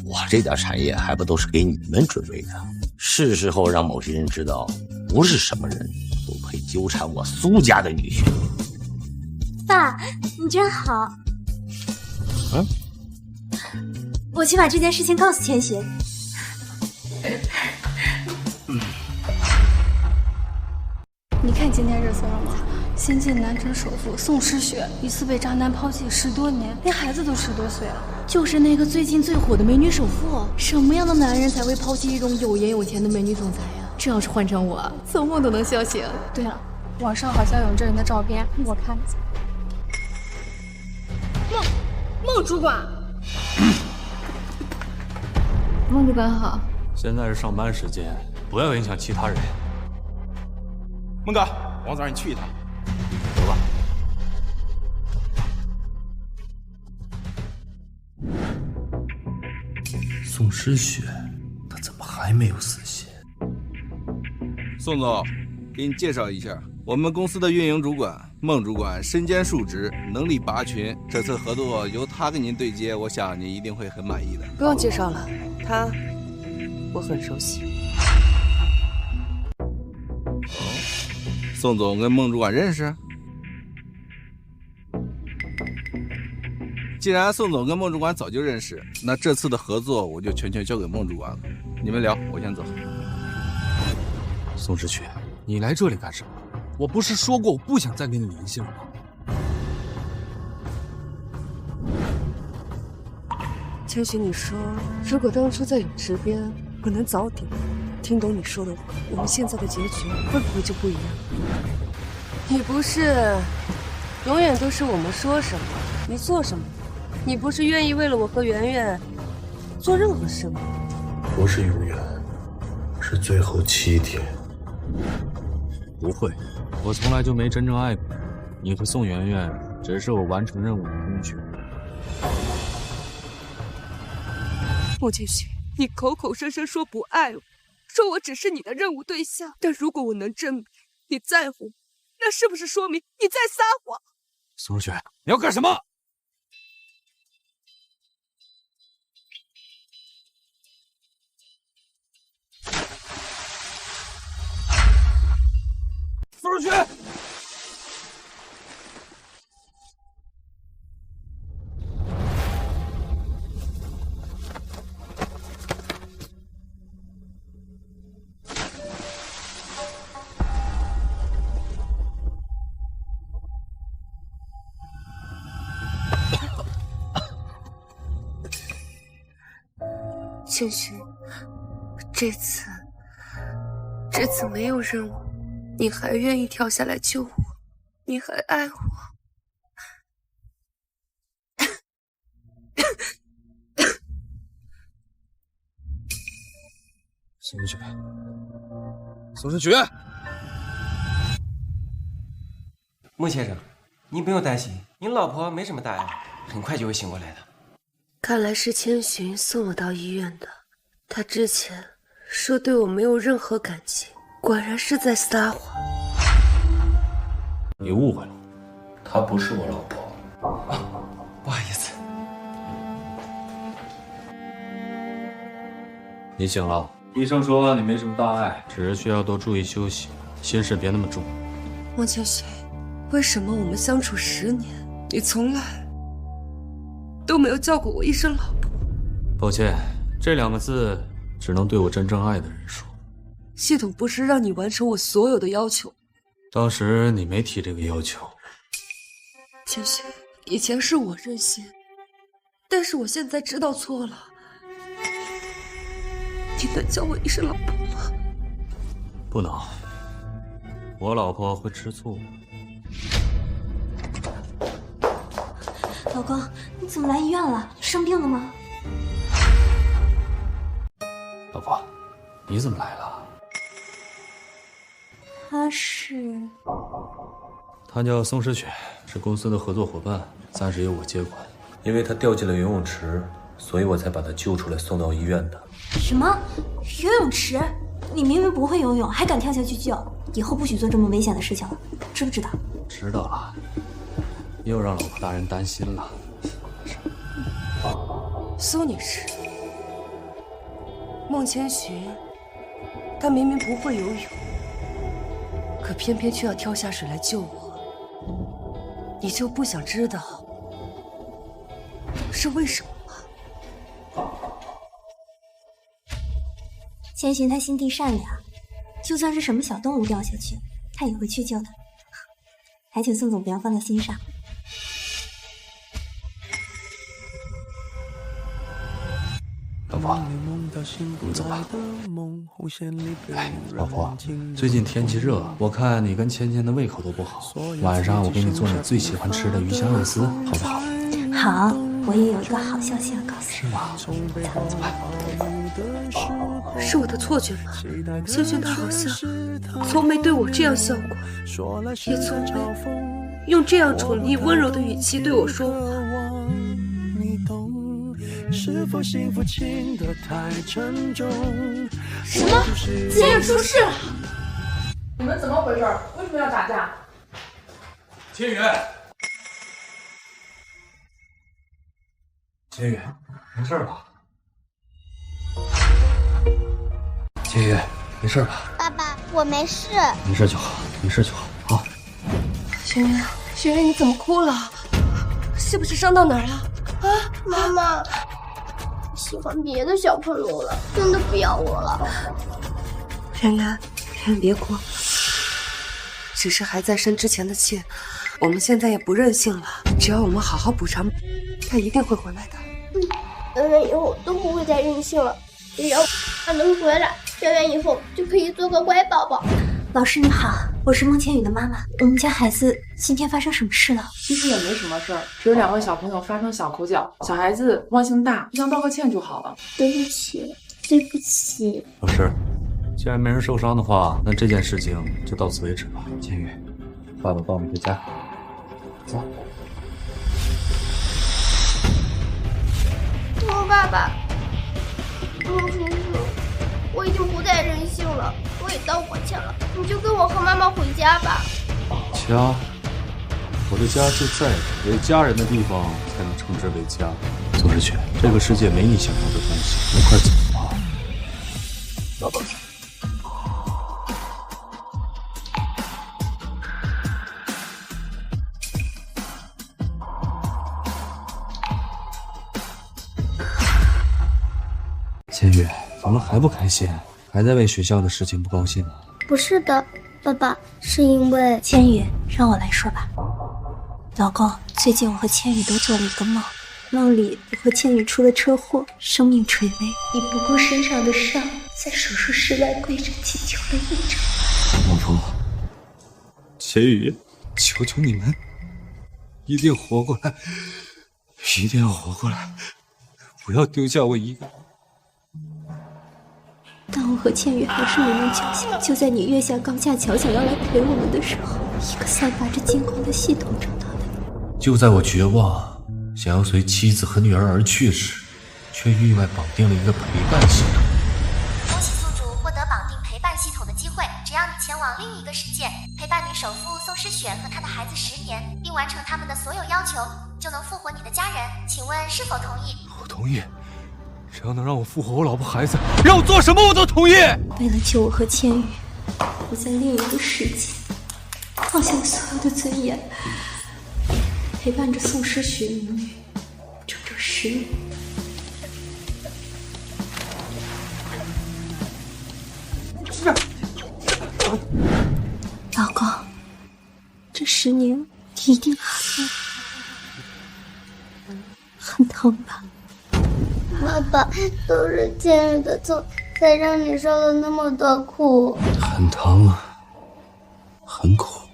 我这点产业还不都是给你们准备的，是时候让某些人知道，不是什么人都配纠缠我苏家的女婿。爸，你真好。我去把这件事情告诉千寻。你看今天热搜上吗？新晋男车首富宋诗雪疑似被渣男抛弃10多年，连孩子都10多岁了。就是那个最近最火的美女首富。什么样的男人才会抛弃一种有颜有钱的美女总裁呀？这要是换成我，做梦都能笑醒。对了，网上好像有这人的照片，我看一下。孟主管，孟主管好。现在是上班时间，不要影响其他人。孟哥，王总让你去一趟。走吧。宋诗雪，她怎么还没有死心？宋总，给你介绍一下，我们公司的运营主管孟主管身兼数职，能力拔群。这次合作由他跟您对接，我想您一定会很满意的。不用介绍了，他我很熟悉。宋总跟孟主管认识？既然宋总跟孟主管早就认识，那这次的合作我就全权交给孟主管了。你们聊，我先走。宋诗雪，你来这里干什么？我不是说过我不想再跟你联系了吗？千寻，你说如果当初在泳池边，我能早点听懂你说的话，我们现在的结局会不会就不一样？你不是永远都是我们说什么你做什么，你不是愿意为了我和圆圆做任何事吗？不是永远，是最后7天。不会，我从来就没真正爱过你和宋媛媛，只是我完成任务的工具。莫千寻，你口口声声说不爱我，说我只是你的任务对象，但如果我能证明你在乎我，那是不是说明你在撒谎？宋诗雪，你要干什么？宋诗雪！千寻，这次没有任务，你还愿意跳下来救我，你还爱我。宋诗雪，宋诗雪，孟先生，您不用担心，您老婆没什么大碍，很快就会醒过来的。看来是千寻送我到医院的，他之前说对我没有任何感情，果然是在撒谎。你误会了，她不是我老婆。不好意思。你醒了。医生说你没什么大碍，只是需要多注意休息，心事别那么重。孟千寻，为什么我们相处10年，你从来都没有叫过我一声老婆？抱歉，这2个字只能对我真正爱的人说。系统不是让你完成我所有的要求，当时你没提这个要求。千寻，以前是我任性，但是我现在知道错了。你能叫我一声老婆吗？不能，我老婆会吃醋。老公，你怎么来医院了？生病了吗？老婆，你怎么来了？他叫宋诗雪，是公司的合作伙伴，暂时由我接管。因为他掉进了游泳池，所以我才把他救出来送到医院的。什么？游泳池？你明明不会游泳，还敢跳下去救？以后不许做这么危险的事情了，知不知道？知道了，又让老婆大人担心了。苏女士，孟千寻，她明明不会游泳，可偏偏却要跳下水来救我，你就不想知道是为什么吗？千寻他心地善良，就算是什么小动物掉下去，他也会去救的。还请宋总不要放在心上。老婆，我们走吧。哎，老婆，最近天气热，我看你跟芊芊的胃口都不好，晚上我给你做你最喜欢吃的鱼香肉丝，好不好？好，我也有一个好消息要告诉你。是吗？走吧。是我的错觉吗？芊芊她好像从没对我这样笑过，也从没用这样宠溺温柔的语气对我说话。什么？千羽出事了！你们怎么回事？为什么要打架？千羽，千羽，没事吧？千羽，没事吧？爸爸，我没事。没事就好，没事就好。好。雪云，雪云，你怎么哭了？是不是伤到哪儿了？啊，妈妈，喜欢别的小朋友了，真的不要我了。圆圆，别哭，只是还在生之前的气，我们现在也不任性了，只要我们好好补偿，他一定会回来的。圆圆以后都不会再任性了，只要他能回来，圆圆以后就可以做个乖宝宝。老师你好，我是孟千羽的妈妈。我们家孩子今天发生什么事了？其实也没什么事儿，只是2个小朋友发生小口角，小孩子忘性大，互相道个歉就好了。对不起，对不起。老师，既然没人受伤的话，那这件事情就到此为止吧。千羽，爸爸抱你回家。走。孟爸爸，孟叔叔，我已经不再任性了，我也道过歉了，你就跟我和妈妈回家吧。家，我的家就在这，有家人的地方才能称之为家。宋诗雪，这个世界没你想要的东西，你快走吧。爸爸。千羽，怎么还不开心？还在为学校的事情不高兴啊？不是的，爸爸，是因为千羽，让我来说吧。老公，最近我和千羽都做了一个梦，梦里我和千羽出了车祸，生命垂危，你不顾身上的伤，在手术室外跪着祈求了一整晚。老婆，千羽，求求你们，一定活过来，一定要活过来，不要丢下我一个人。当我和千羽还是没能侥幸，就在你跃下高架桥想要来陪我们的时候，一个散发着金光的系统找到了你。就在我绝望，想要随妻子和女儿而去时，却意外绑定了一个陪伴系统。恭喜宿主获得绑定陪伴系统的机会，只要你前往另一个世界，陪伴你首富宋诗雪和他的孩子10年，并完成他们的所有要求，就能复活你的家人。请问是否同意？我同意。只要能让我复活我老婆孩子，让我做什么我都同意。为了救我和千羽，我在另一个世界放下了所有的尊严，陪伴着宋诗雪母女整整10年。老公，这10年你一定很疼吧？爸爸，都是千羽的错，才让你受了那么多苦。很疼，很苦。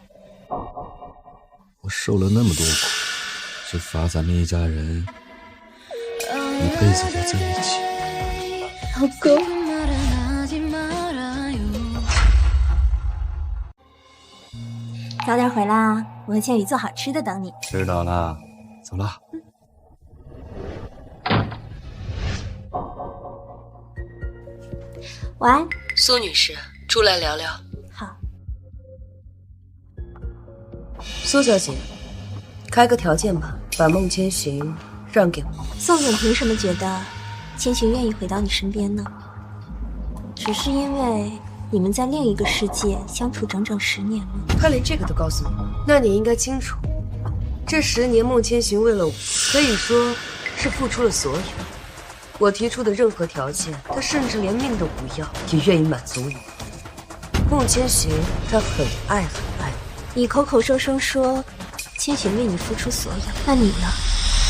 我受了那么多苦，就罚咱们一家人一辈子都在一起。老公。早点回来啊！我和千羽做好吃的等你。知道了，走了。晚安，苏女士，出来聊聊。好。苏小姐，开个条件吧，把孟千寻让给我。宋总凭什么觉得千寻愿意回到你身边呢？只是因为你们在另一个世界相处整整10年了。他连这个都告诉你，那你应该清楚，这10年孟千寻为了我，可以说是付出了所有。我提出的任何条件，他甚至连命都不要，也愿意满足你。孟千寻，他很爱很爱我。你口口声声说千寻为你付出所有，那你呢？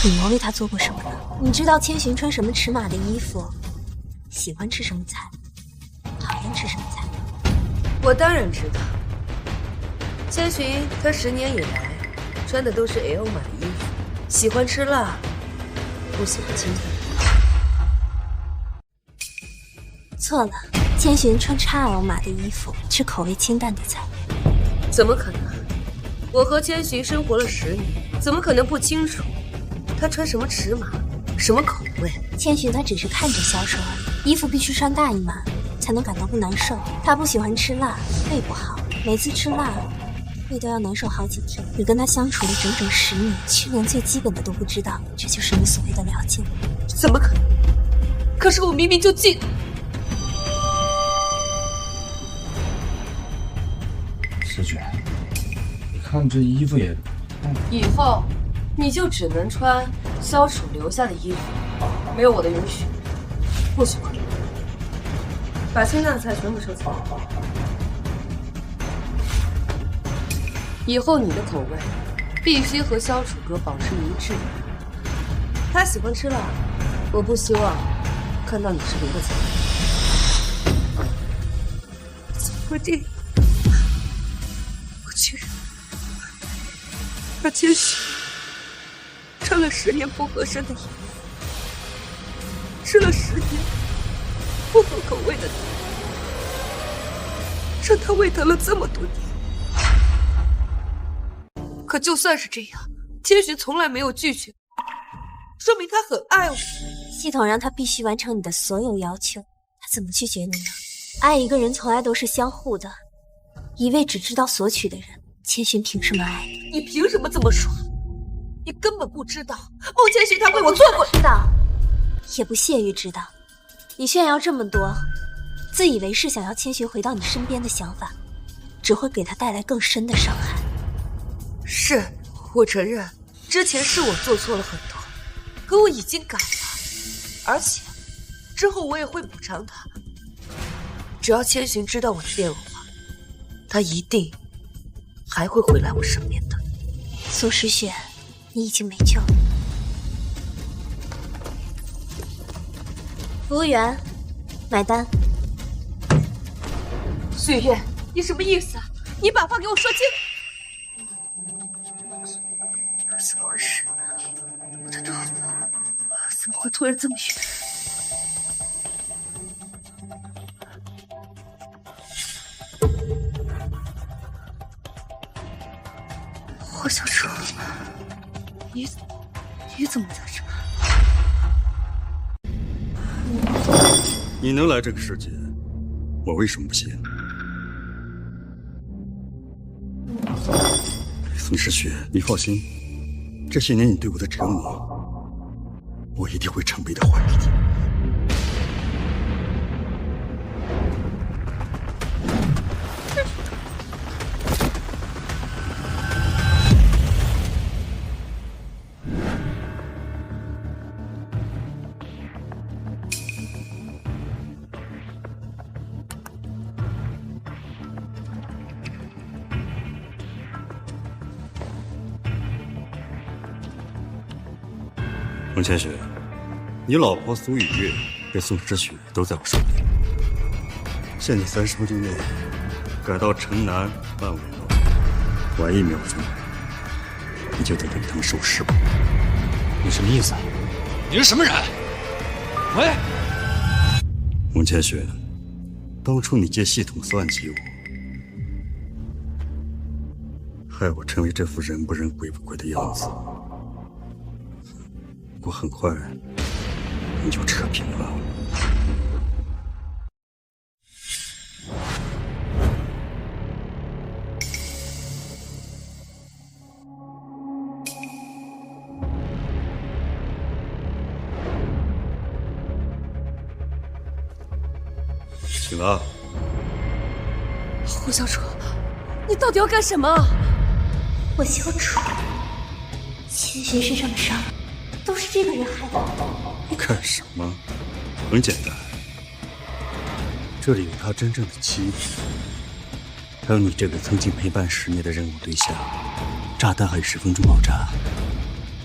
你又为他做过什么呢？你知道千寻穿什么尺码的衣服，喜欢吃什么菜，讨厌吃什么菜？我当然知道。千寻他10年以来穿的都是 L 码的衣服，喜欢吃辣，不喜欢清淡。错了，千寻穿 XL 码的衣服，吃口味清淡的菜。怎么可能？我和千寻生活了10年，怎么可能不清楚他穿什么尺码，什么口味？千寻他只是看着消瘦而已，衣服必须穿大一码才能感到不难受。他不喜欢吃辣，胃不好，每次吃辣胃都要难受好几天。你跟他相处了整整10年，却连最基本的都不知道，这就是你所谓的了解吗？怎么可能？可是我明明就记得。石雪，你看这衣服也……以后你就只能穿萧楚留下的衣服，没有我的允许，不许碰。把清淡菜全部收起来。以后你的口味必须和萧楚哥保持一致。他喜欢吃辣，我不希望看到你是流的菜。怎么会这样？我居然让千寻穿了10年不合身的衣服，吃了10年不合口味的菜，让他胃疼了这么多年。可就算是这样，千寻从来没有拒绝，说明他很爱我。系统让他必须完成你的所有要求，他怎么拒绝你呢？爱一个人从来都是相互的，一味只知道索取的人，千寻凭什么爱你？你凭什么这么说？你根本不知道孟千寻他为我做过。知道，也不屑于知道。你炫耀这么多，自以为是想要千寻回到你身边的想法，只会给他带来更深的伤害。是，我承认之前是我做错了很多，可我已经改了，而且之后我也会补偿他。只要千寻知道我的变化，他一定还会回来我身边的。苏诗雪，你已经没救了。服务员，买单。雪月，你什么意思啊？你把话给我说清。怎么回事？我的肚子怎么会突然这么远？霍小楚，你怎么在这？你能来这个世界，我为什么不信？宋诗雪，你放心，这些年你对我的折磨，我一定会成倍的还给你。孟千雪，你老婆苏雨月跟宋诗雪都在我手里，限你30分钟内赶到城南万伟楼，晚1秒钟，你就得给他们收尸吧。你什么意思？你是什么人？喂，孟千雪，当初你借系统算计我，害我成为这副人不人鬼不鬼的样子。不过很快你就扯平了。醒了。胡小楚，你到底要干什么？我小楚，千寻身上的伤都是这个人害的。干什么？很简单，这里有他真正的妻子，还有你这个曾经陪伴10年的任务对象。炸弹还有10分钟爆炸，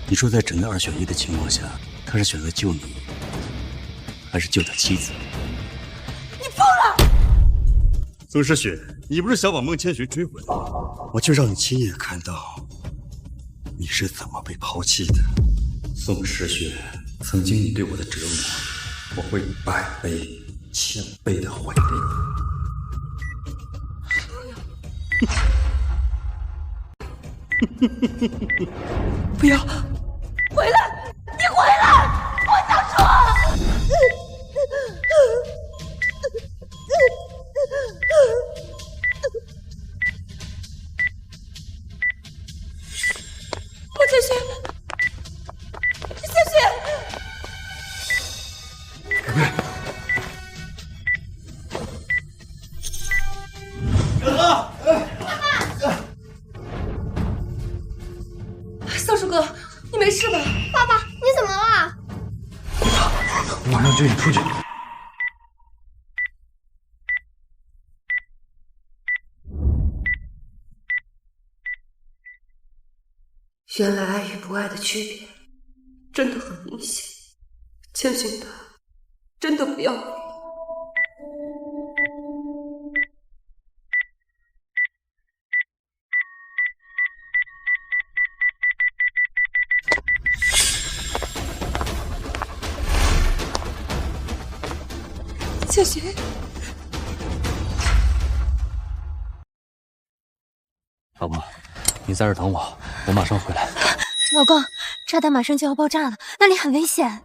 你说在整个2选1的情况下，他是选择救你，还是救他妻子？你疯了！宋诗雪，你不是想把孟千寻追回来吗？我就让你亲眼看到你是怎么被抛弃的。宋诗雪，曾经你对我的折磨，我会100倍、1000倍的还给你。不要！回来！你回来！我想说。莫千寻，千寻。哥，你没事吧？爸爸，你怎么了？我马上救你出去。原来爱与不爱的区别真的很明显。千寻他真的不要你。千寻，老婆，你在这等我，我马上回来。老公，炸弹马上就要爆炸了，那里很危险。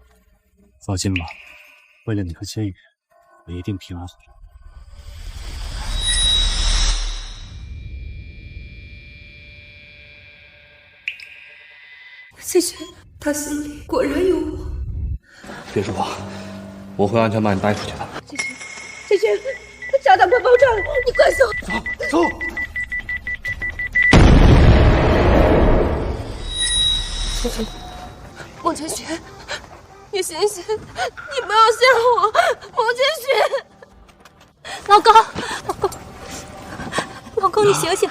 放心吧，为了你和千羽，我一定平安回来。千寻，他心里果然有我。别说话，我会安全把你带出去的。千寻，炸弹快爆炸了，你快走！走！千寻，孟千寻，你醒醒，你不要吓我，孟千寻！老公，老公，你醒醒，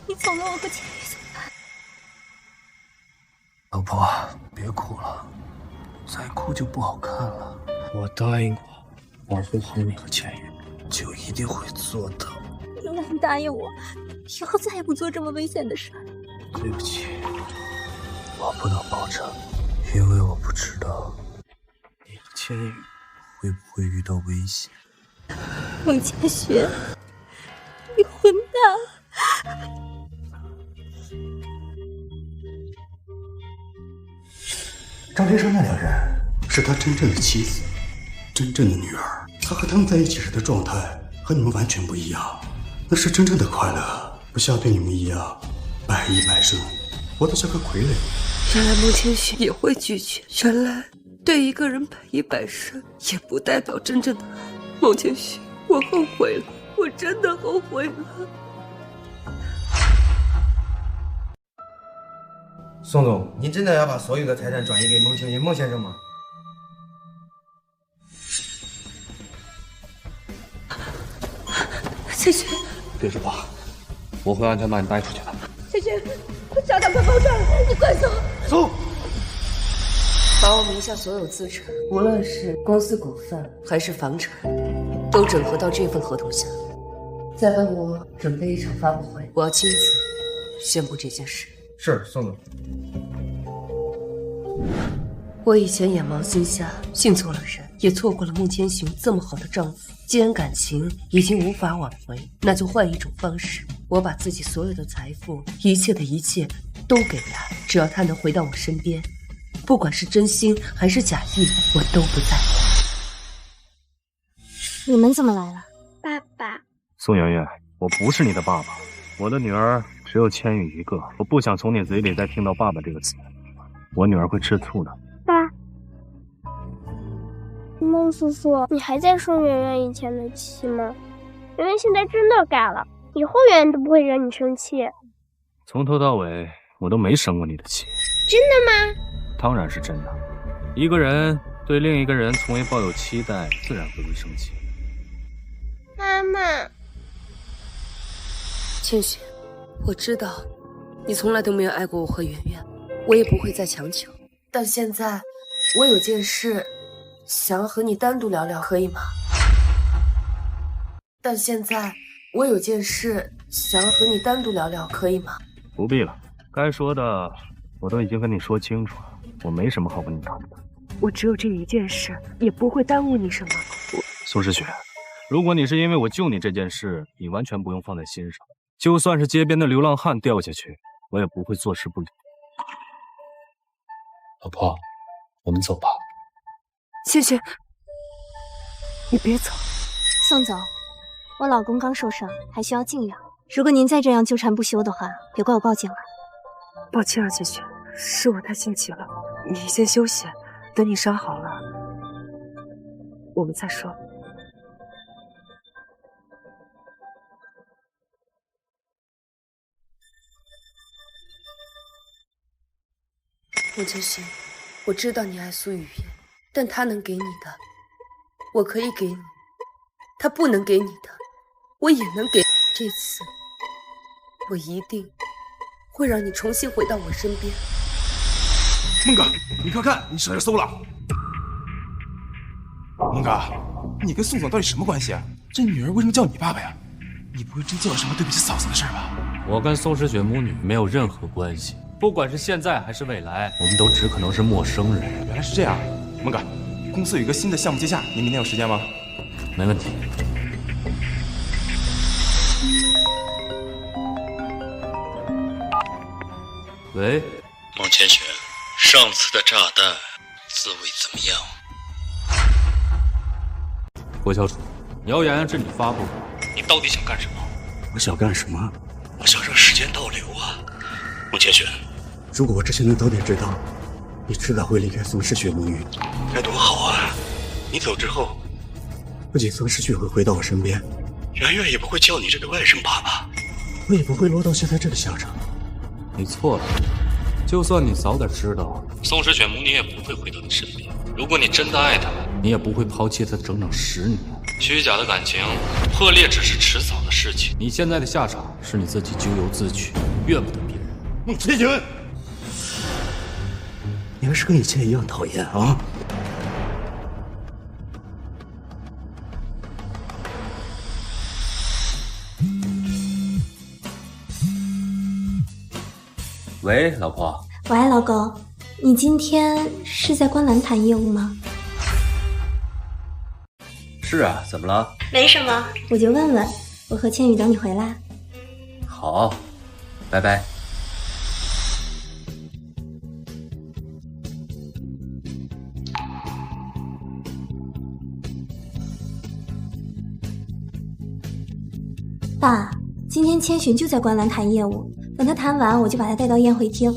你走了，我和千羽怎么办？老婆，别哭了，再哭就不好看了。我答应过，保护好你和千羽，就一定会做到。原来你答应我，以后再也不做这么危险的事。对不起，我不能保证，因为我不知道你和千羽会不会遇到危险。孟千寻，你混蛋！张天生那两人是他真正的妻子，真正的女儿。他和他们在一起时的状态和你们完全不一样，那是真正的快乐，不像对你们一样百依百顺，活得像个傀儡。原来孟千寻也会拒绝，原来对一个人百依百顺也不代表真正的爱。孟千寻，我后悔了，我真的后悔了。宋总，您真的要把所有的财产转移给孟千寻孟先生吗？千寻，别说话，我会安全把你带出去的。千寻，炸弹快爆炸了，你快走！走！把我名下所有资产，无论是公司股份还是房产，都整合到这份合同下。再帮我准备一场发布会，我要亲自宣布这件事。是，宋总。我以前眼盲心瞎，信错了人，也错过了孟千寻这么好的丈夫。既然感情已经无法挽回，那就换一种方式。我把自己所有的财富，一切的一切都给他，只要他能回到我身边，不管是真心还是假意，我都不在乎。你们怎么来了？爸爸，宋媛媛，我不是你的爸爸，我的女儿只有千羽一个，我不想从你嘴里再听到爸爸这个词，我女儿会吃醋的。爸，孟叔叔，你还在生圆圆以前的气吗？圆圆现在真的改了，以后圆圆都不会惹你生气。从头到尾我都没生过你的气。真的吗？当然是真的。一个人对另一个人从未抱有期待，自然会生气。妈妈，千雪，我知道你从来都没有爱过我和圆圆，我也不会再强求。但现在我有件事想要和你单独聊聊，可以吗？可以吗？不必了，该说的我都已经跟你说清楚了，我没什么好跟你谈的。我只有这一件事，也不会耽误你什么。宋诗雪，如果你是因为我救你这件事，你完全不用放在心上。就算是街边的流浪汉掉下去，我也不会坐视不理。老婆，我们走吧。谢谢，你别走。宋总，我老公刚受伤，还需要静养。如果您再这样纠缠不休的话，别怪我报警了。抱歉啊，千雪，是我太心急了。你先休息，等你伤好了，我们再说。孟千寻，我知道你爱苏雨夜，但他能给你的，我可以给你；他不能给你的，我也能给。这次，我一定会让你重新回到我身边。孟哥，你快看，你婶儿搜了。孟哥，你跟宋总到底什么关系啊？这女儿为什么叫你爸爸呀？你不会真做了什么对不起嫂子的事吧？我跟宋诗雪母女没有任何关系，不管是现在还是未来，我们都只可能是陌生人。原来是这样，孟哥，公司有一个新的项目接洽，你明天有时间吗？没问题。喂，孟千雪，上次的炸弹滋味怎么样？郭小楚，谣言是你发布的，你到底想干什么？我想干什么？我想让时间倒流啊！孟千雪，如果我之前能早点知道，你迟早会离开宋诗雪母女，该多好啊！你走之后，不仅宋诗雪会回到我身边，圆圆也不会叫你这个外甥爸爸，我也不会落到现在这个下场。你错了，就算你早点知道，宋诗雪母女也不会回到你身边。如果你真的爱她，你也不会抛弃她整整10年。虚假的感情破裂只是迟早的事情。你现在的下场是你自己咎由自取，怨不得别人。孟千寻，你还是跟以前一样讨厌啊！喂，老婆。喂，老公，你今天是在观澜谈业务吗？是啊，怎么了？没什么，我就问问。我和千羽等你回来。好，拜拜。爸，今天千寻就在观澜谈业务，等他谈完，我就把他带到宴会厅。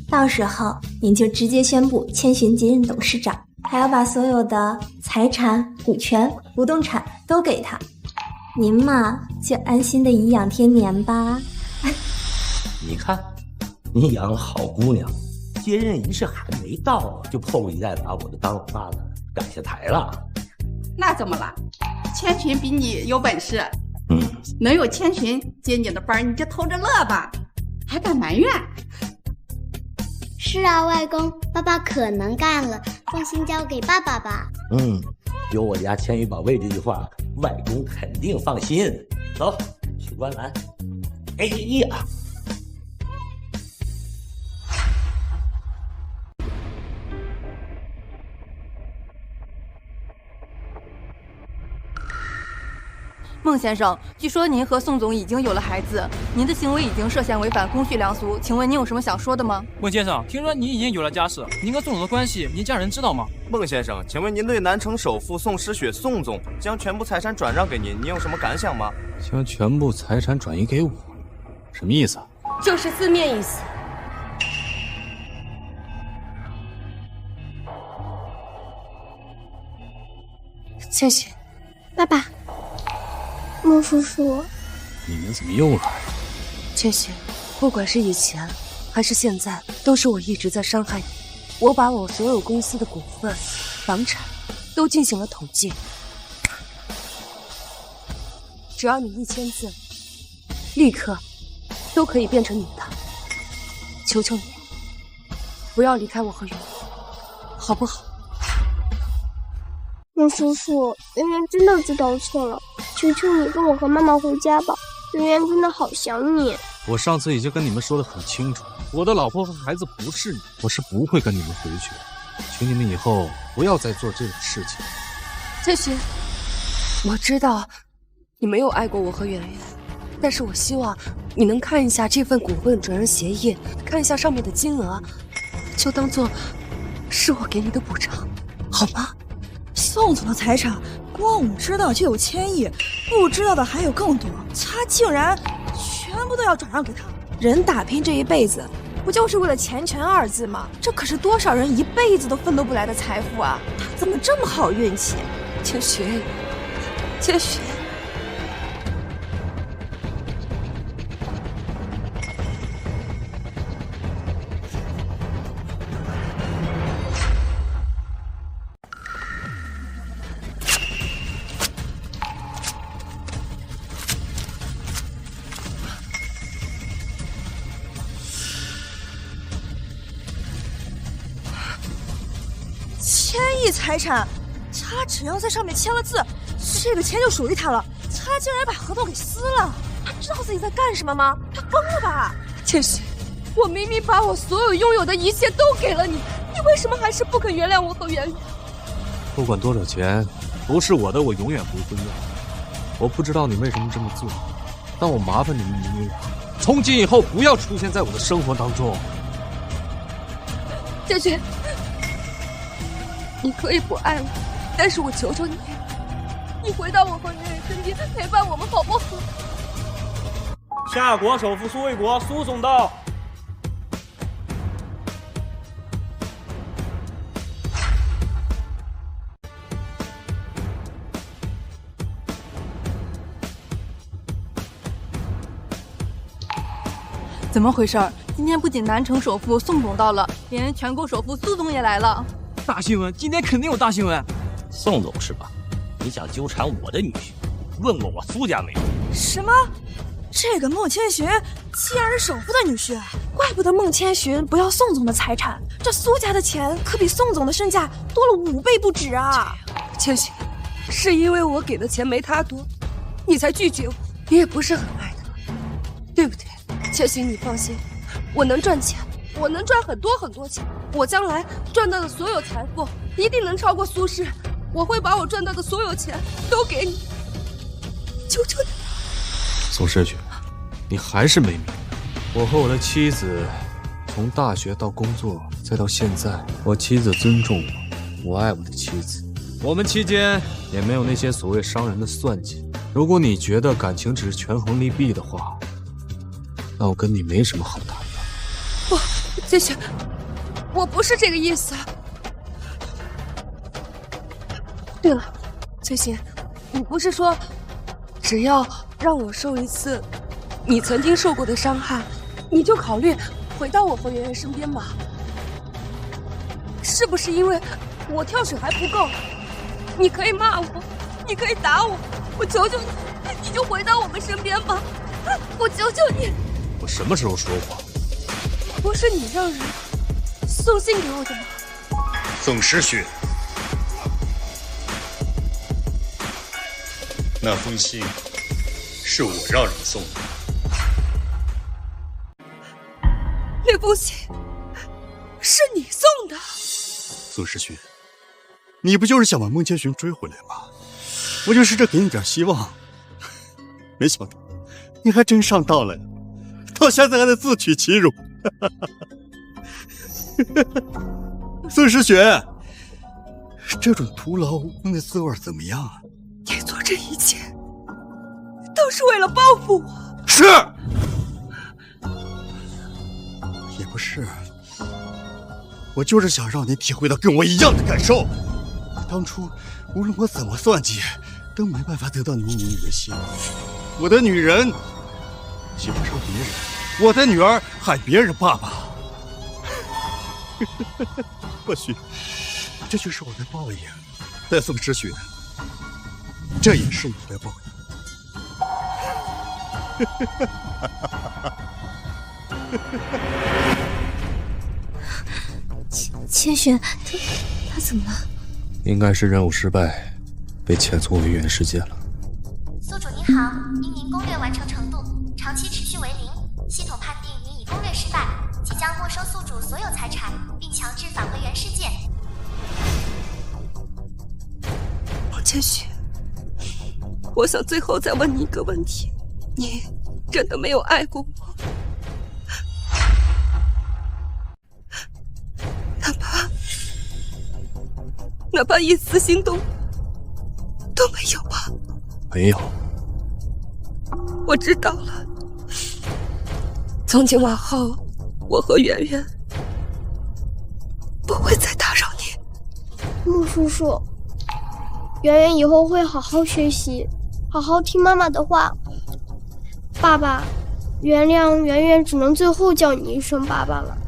到时候您就直接宣布千寻接任董事长，还要把所有的财产、股权、不动产都给他。您嘛，就安心的颐养天年吧。你看，你养了好姑娘，接任仪式还没到，就迫不及待把我的当老爸的赶下台了。那怎么了？千寻比你有本事，能有千寻接你的班，你就偷着乐吧，还敢埋怨？是啊，外公，爸爸可能干了，放心交给爸爸吧。有我家千羽保卫这句话，外公肯定放心。走，去观澜。哎呀！孟先生，据说您和宋总已经有了孩子，您的行为已经涉嫌违反公序良俗，请问您有什么想说的吗？孟先生，听说您已经有了家室，您跟宋总的关系，您家人知道吗？孟先生，请问您对南城首富宋诗雪宋总将全部财产转让给您，您有什么感想吗？将全部财产转移给我，什么意思啊？就是字面意思。千寻，爸爸。孟叔叔，你们怎么又来了？千寻，不管是以前还是现在，都是我一直在伤害你。我把我所有公司的股份、房产都进行了统计，只要你一签字，立刻都可以变成你的。求求你，不要离开我和圆圆，好不好？孟叔叔，圆圆真的知道错了，求求你跟我和妈妈回家吧，圆圆真的好想你。我上次已经跟你们说得很清楚，我的老婆和孩子不是你，我是不会跟你们回去的，请你们以后不要再做这种事情。千寻，我知道你没有爱过我和圆圆，但是我希望你能看一下这份股份转让协议，看一下上面的金额，就当做是我给你的补偿，好吗？宋总的财产，光我们知道就有1000亿，不知道的还有更多。他竟然全部都要转让给他。人打拼这一辈子，不就是为了钱权2字吗？这可是多少人一辈子都奋斗不来的财富啊！他怎么这么好运气？千寻，千寻。1000亿财产，他只要在上面签了字，这个钱就属于他了。他竟然把合同给撕了，他知道自己在干什么吗？他疯了吧？千寻，我明明把我所有拥有的一切都给了你，你为什么还是不肯原谅我和圆圆？不管多少钱，不是我的，我永远不会要。我不知道你为什么这么做，但我麻烦你们一句，从今以后不要出现在我的生活当中。千寻，你可以不爱我，但是我求求你，你回到我和圆圆身边，陪伴我们好不好？夏国首富苏卫国，苏总到。怎么回事？今天不仅南城首富宋总到了，连全国首富苏总也来了。大新闻，今天肯定有大新闻。宋总是吧？你想纠缠我的女婿？问过我苏家没有？什么？这个孟千寻竟然是首富的女婿，怪不得孟千寻不要宋总的财产，这苏家的钱可比宋总的身价多了5倍不止啊！千寻，是因为我给的钱没他多，你才拒绝我，你也不是很爱他，对不对？千寻，你放心，我能赚钱，我能赚很多很多钱，我将来赚到的所有财富一定能超过苏轼，我会把我赚到的所有钱都给你，求求你。宋诗雪，你还是没明白，我和我的妻子从大学到工作再到现在，我妻子尊重我，我爱我的妻子，我们期间也没有那些所谓商人的算计。如果你觉得感情只是权衡利弊的话，那我跟你没什么好谈的。不，千寻，我不是这个意思。对了，千寻，你不是说只要让我受一次你曾经受过的伤害，你就考虑回到我和圆圆身边吗？是不是因为我跳水还不够？你可以骂我，你可以打我，我求求你，你就回到我们身边吧，我求求你。我什么时候说谎？不是你让人送信给我的吗？宋诗雪，那封信是我让人送的。那封信是你送的？宋诗雪，你不就是想把孟千寻追回来吗？我就试着给你点希望，没想到你还真上当了，到现在还在自取其辱。宋诗雪，这种徒劳无功的滋味怎么样啊？你做这一切都是为了报复我？是，也不是，我就是想让你体会到跟我一样的感受。当初无论我怎么算计，都没办法得到你母女的心。我的女人喜欢上别人，我的女儿喊别人爸爸。或许这就是我的报应，但宋诗雪，这也是你的报应。千寻，他怎么了？应该是任务失败，被遣送回原世界了。宿主您好，因您攻略完成程度长期持续为0，系统判定您已攻略失败，即将没收宿主所有财产，并强制返回原世界。孟千寻，我想最后再问你一个问题：你真的没有爱过我？哪怕一丝心动都没有吗？没有。我知道了。从今往后，我和圆圆不会再打扰你。穆叔叔，圆圆以后会好好学习，好好听妈妈的话。爸爸，原谅圆圆只能最后叫你一声爸爸了。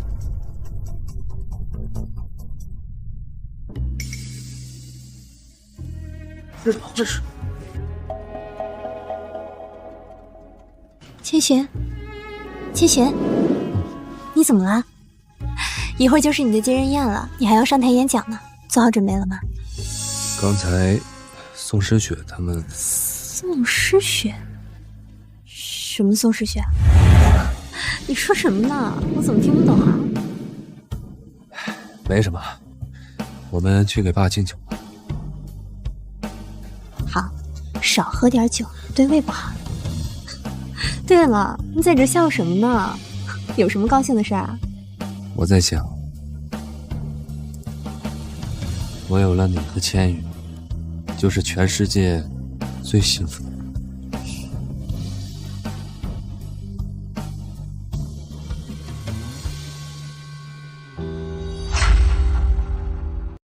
这是千寻，千寻，你怎么了？一会儿就是你的接人宴了，你还要上台演讲呢，做好准备了吗？刚才宋诗雪他们……宋诗雪？什么宋诗雪？你说什么呢？我怎么听不懂啊？没什么，我们去给爸敬酒吧。好，少喝点酒，对胃不好。对了，你在这笑什么呢？有什么高兴的事啊？我在想，我有了你和千羽，就是全世界最幸福的